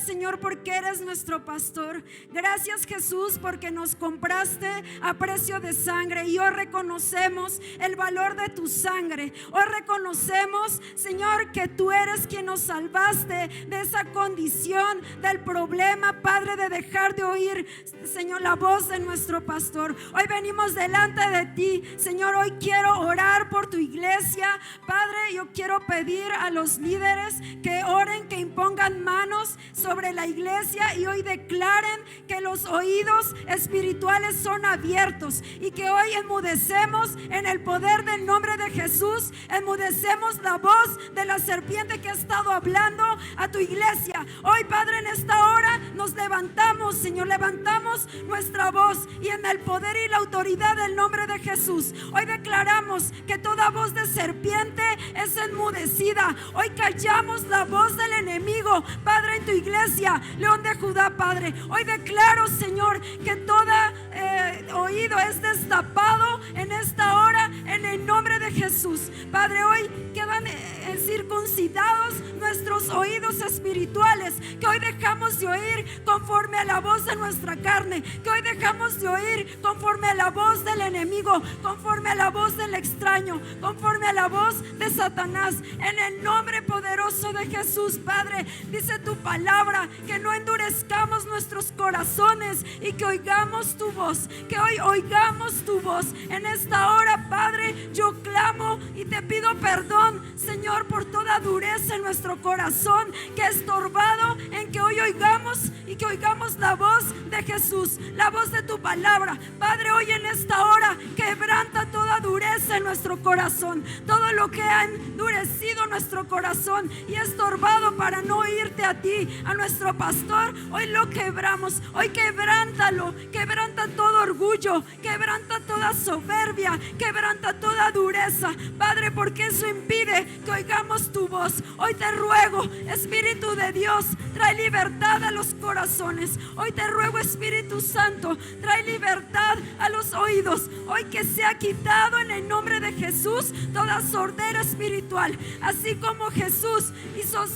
Señor, porque eres nuestro pastor. Gracias, Jesús, porque nos compraste a precio de sangre y hoy reconocemos el valor de tu sangre. Hoy reconocemos, Señor, que tú eres quien nos salvaste de esa condición, del problema, Padre, de dejar de oír, Señor, la voz de nuestro pastor. Hoy venimos delante de ti, Señor. Hoy quiero orar por tu iglesia, Padre. Yo quiero pedir a los líderes que oren, que impongan manos sobre la iglesia y hoy declaren que los oídos espirituales son abiertos y que hoy enmudecemos en el poder del nombre de Jesús. Enmudecemos la voz de la serpiente que ha estado hablando a tu iglesia. Hoy, Padre, en esta hora nos levantamos, Señor, levantamos nuestra voz y en el poder y la autoridad del nombre de Jesús, hoy declaramos que toda voz de serpiente es enmudecida. Hoy callamos la voz del enemigo, Padre, en tu iglesia, León de Judá, Padre. Hoy declaro, Señor, que todo oído es destapado en esta hora, en el nombre de Jesús. Padre, hoy quedan circuncidados nuestros oídos espirituales, que hoy dejamos de oír conforme a la voz de nuestra carne, que hoy dejamos de oír conforme a la voz del enemigo, conforme a la voz del extraño, conforme a la voz de Satanás, en el nombre poderoso de Jesús. Padre, dice tu palabra que no endurezcamos nuestros corazones y que oigamos tu voz, que hoy oigamos tu voz en esta hora. Padre, yo clamo y te pido perdón, Señor, por toda dureza en nuestro corazón que ha estorbado en que hoy oigamos y que oigamos la voz de Jesús, la voz de tu palabra. Padre, hoy en esta hora quebranta toda dureza en nuestro corazón, todo lo que ha endurecido nuestro corazón y estorbado para no oírte a ti, a nuestro pastor. Hoy lo quebramos, hoy quebrántalo, quebranta todo orgullo, quebranta toda soberbia, quebranta toda dureza, Padre, porque eso impide que oigamos tu voz. Hoy te ruego, Espíritu de Dios, trae libertad a los corazones. Hoy te ruego, Espíritu Santo, trae libertad a los oídos. Hoy que sea quitado en el nombre de Jesús toda sordera espiritual, así como Jesús hizo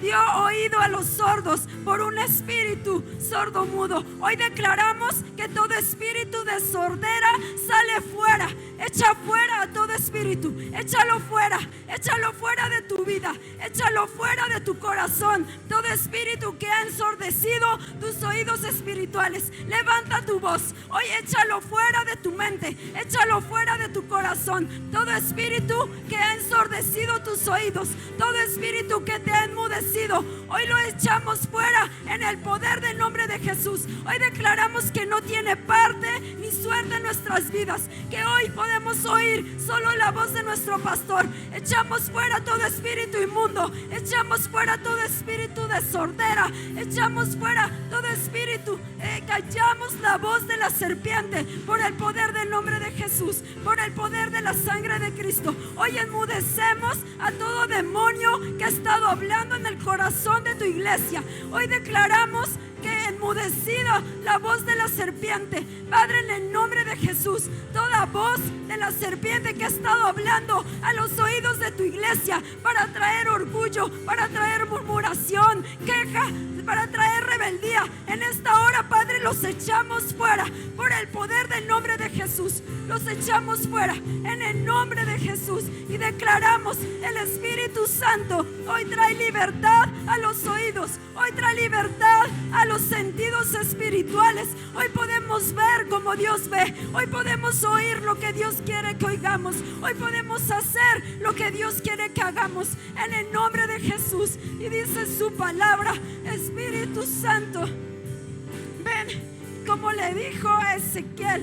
dio oído a los sordos por un espíritu sordomudo. Hoy declaramos que todo espíritu de sordera sale fuera. Echa fuera a todo espíritu, échalo fuera de tu vida, échalo fuera de tu corazón. Todo espíritu que ha ensordecido tus oídos espirituales, levanta tu voz. Hoy échalo fuera de tu mente, échalo fuera de tu corazón. Todo espíritu que ha ensordecido tus oídos, todo espíritu que te ha enmudecido, hoy lo echamos fuera en el poder del nombre de Jesús. Hoy declaramos que no tiene parte ni suerte en nuestras vidas, que hoy podemos oír solo la voz de nuestro pastor. Echamos fuera todo espíritu inmundo, echamos fuera todo espíritu de sordera, echamos fuera todo espíritu, callamos la voz de la serpiente por el poder del nombre de Jesús, por el poder de la sangre de Cristo. Hoy enmudecemos a todo demonio que ha estado hablando en el corazón de tu iglesia. Hoy declaramos que enmudecida la voz de la serpiente, Padre, en el nombre de Jesús, toda voz de la serpiente que ha estado hablando a los oídos de tu iglesia para traer orgullo, para traer murmuración, queja, para traer rebeldía, en esta hora, Padre, los echamos fuera por el poder del nombre de Jesús. Los echamos fuera en el nombre de Jesús y declaramos: el Espíritu Santo hoy trae libertad a los oídos, hoy trae libertad a los sentidos espirituales. Hoy podemos ver como Dios ve, hoy podemos oír lo que Dios quiere que oigamos, hoy podemos hacer lo que Dios quiere que hagamos en el nombre de Jesús. Y dice su palabra: Espíritu Santo, ven, como le dijo a Ezequiel,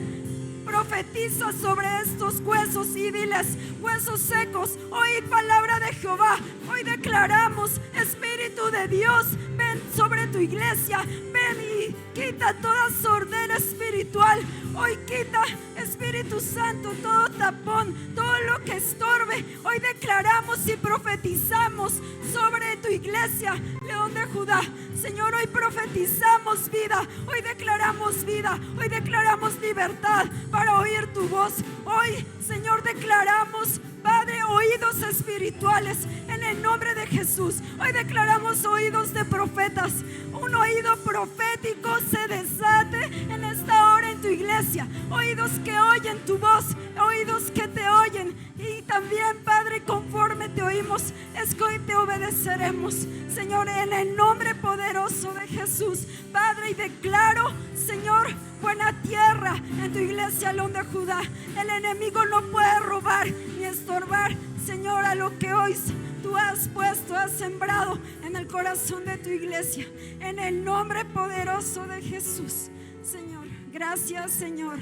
profetiza sobre estos huesos y diles: huesos secos, oíd palabra de Jehová. Hoy declaramos: Espíritu de Dios, ven sobre tu iglesia, ven y quita toda sordera espiritual. Hoy quita, Espíritu Santo, todo tapón, todo lo que estorbe. Hoy declaramos y profetizamos sobre tu iglesia, León de Judá. Señor, hoy profetizamos vida, hoy declaramos vida, hoy declaramos libertad para oír tu voz. Hoy, Señor, declaramos, Padre, oídos espirituales en el nombre de Jesús. Hoy declaramos oídos de profetas. Un oído profético se desate en esta hora en tu iglesia. Oídos que oyen tu voz, oídos que te oyen. Y también, Padre, conforme te oímos, es que hoy te obedeceremos, Señor, en el nombre poderoso de Jesús. Padre, y declaro, Señor, buena tierra en tu iglesia, León de Judá. El enemigo no puede robar ni estorbar, Señor, a lo que hoy tú has puesto, has sembrado en el corazón de tu iglesia, en el nombre poderoso de Jesús. Señor, gracias, Señor.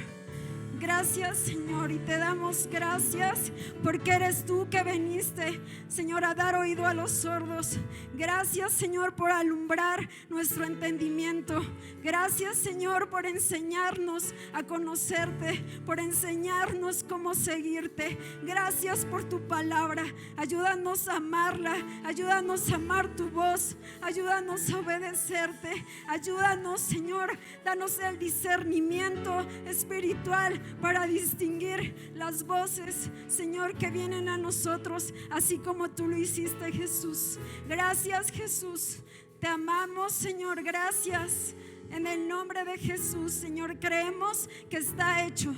Gracias, Señor, y te damos gracias porque eres tú que viniste, Señor, a dar oído a los sordos. Gracias, Señor, por alumbrar nuestro entendimiento. Gracias, Señor, por enseñarnos a conocerte, por enseñarnos cómo seguirte. Gracias por tu palabra. Ayúdanos a amarla, ayúdanos a amar tu voz, ayúdanos a obedecerte. Ayúdanos, Señor, danos el discernimiento espiritual para distinguir las voces, Señor, que vienen a nosotros, así como tú lo hiciste, Jesús. Gracias, Jesús, te amamos, Señor. Gracias, en el nombre de Jesús, Señor, creemos que está hecho.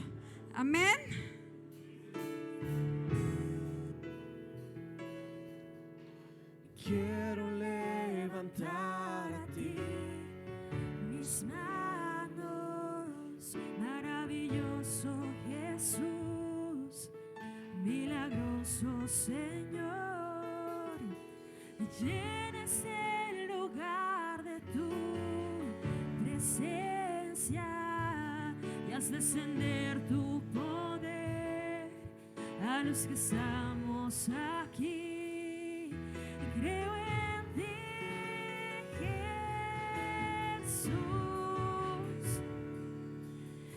Amén.
Quiero levantar a ti
mis manos, maravilloso Jesús, milagroso Señor. Llenes el lugar de tu presencia y haz descender tu poder a los que estamos aquí. Creo en ti, Jesús,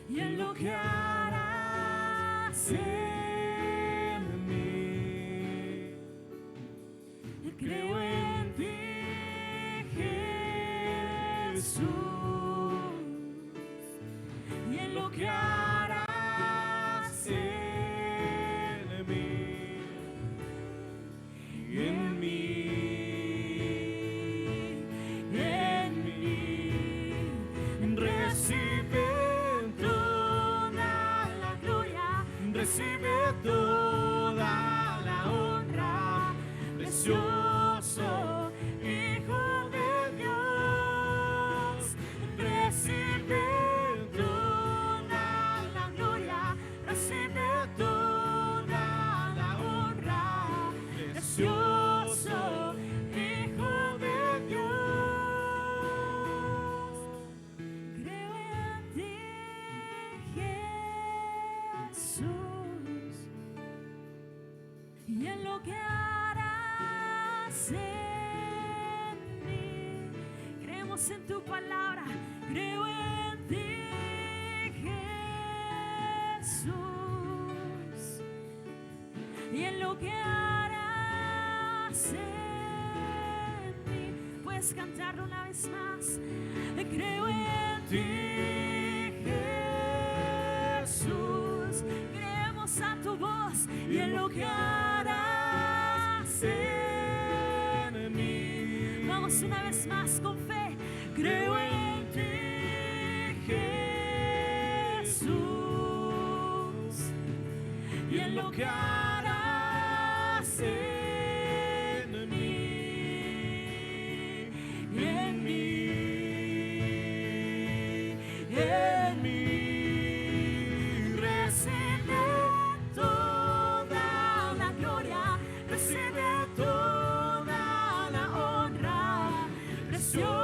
y en lo que harás en mí. Creo en ti, Jesús, y en lo que harás en mí.
en mí.
lo que harás en mí. Creemos en tu palabra, creo en ti, Jesús, y en lo que harás en mí. Puedes cantarlo una vez más. Creo en ti, Jesús, creemos a tu voz y en lo que harás en mí. Vamos una vez más con fe. Creo en ti, Jesús, y en lo que harás en mí, en mí, en mí. Recibe toda la gloria, recibe toda la honra, preciosa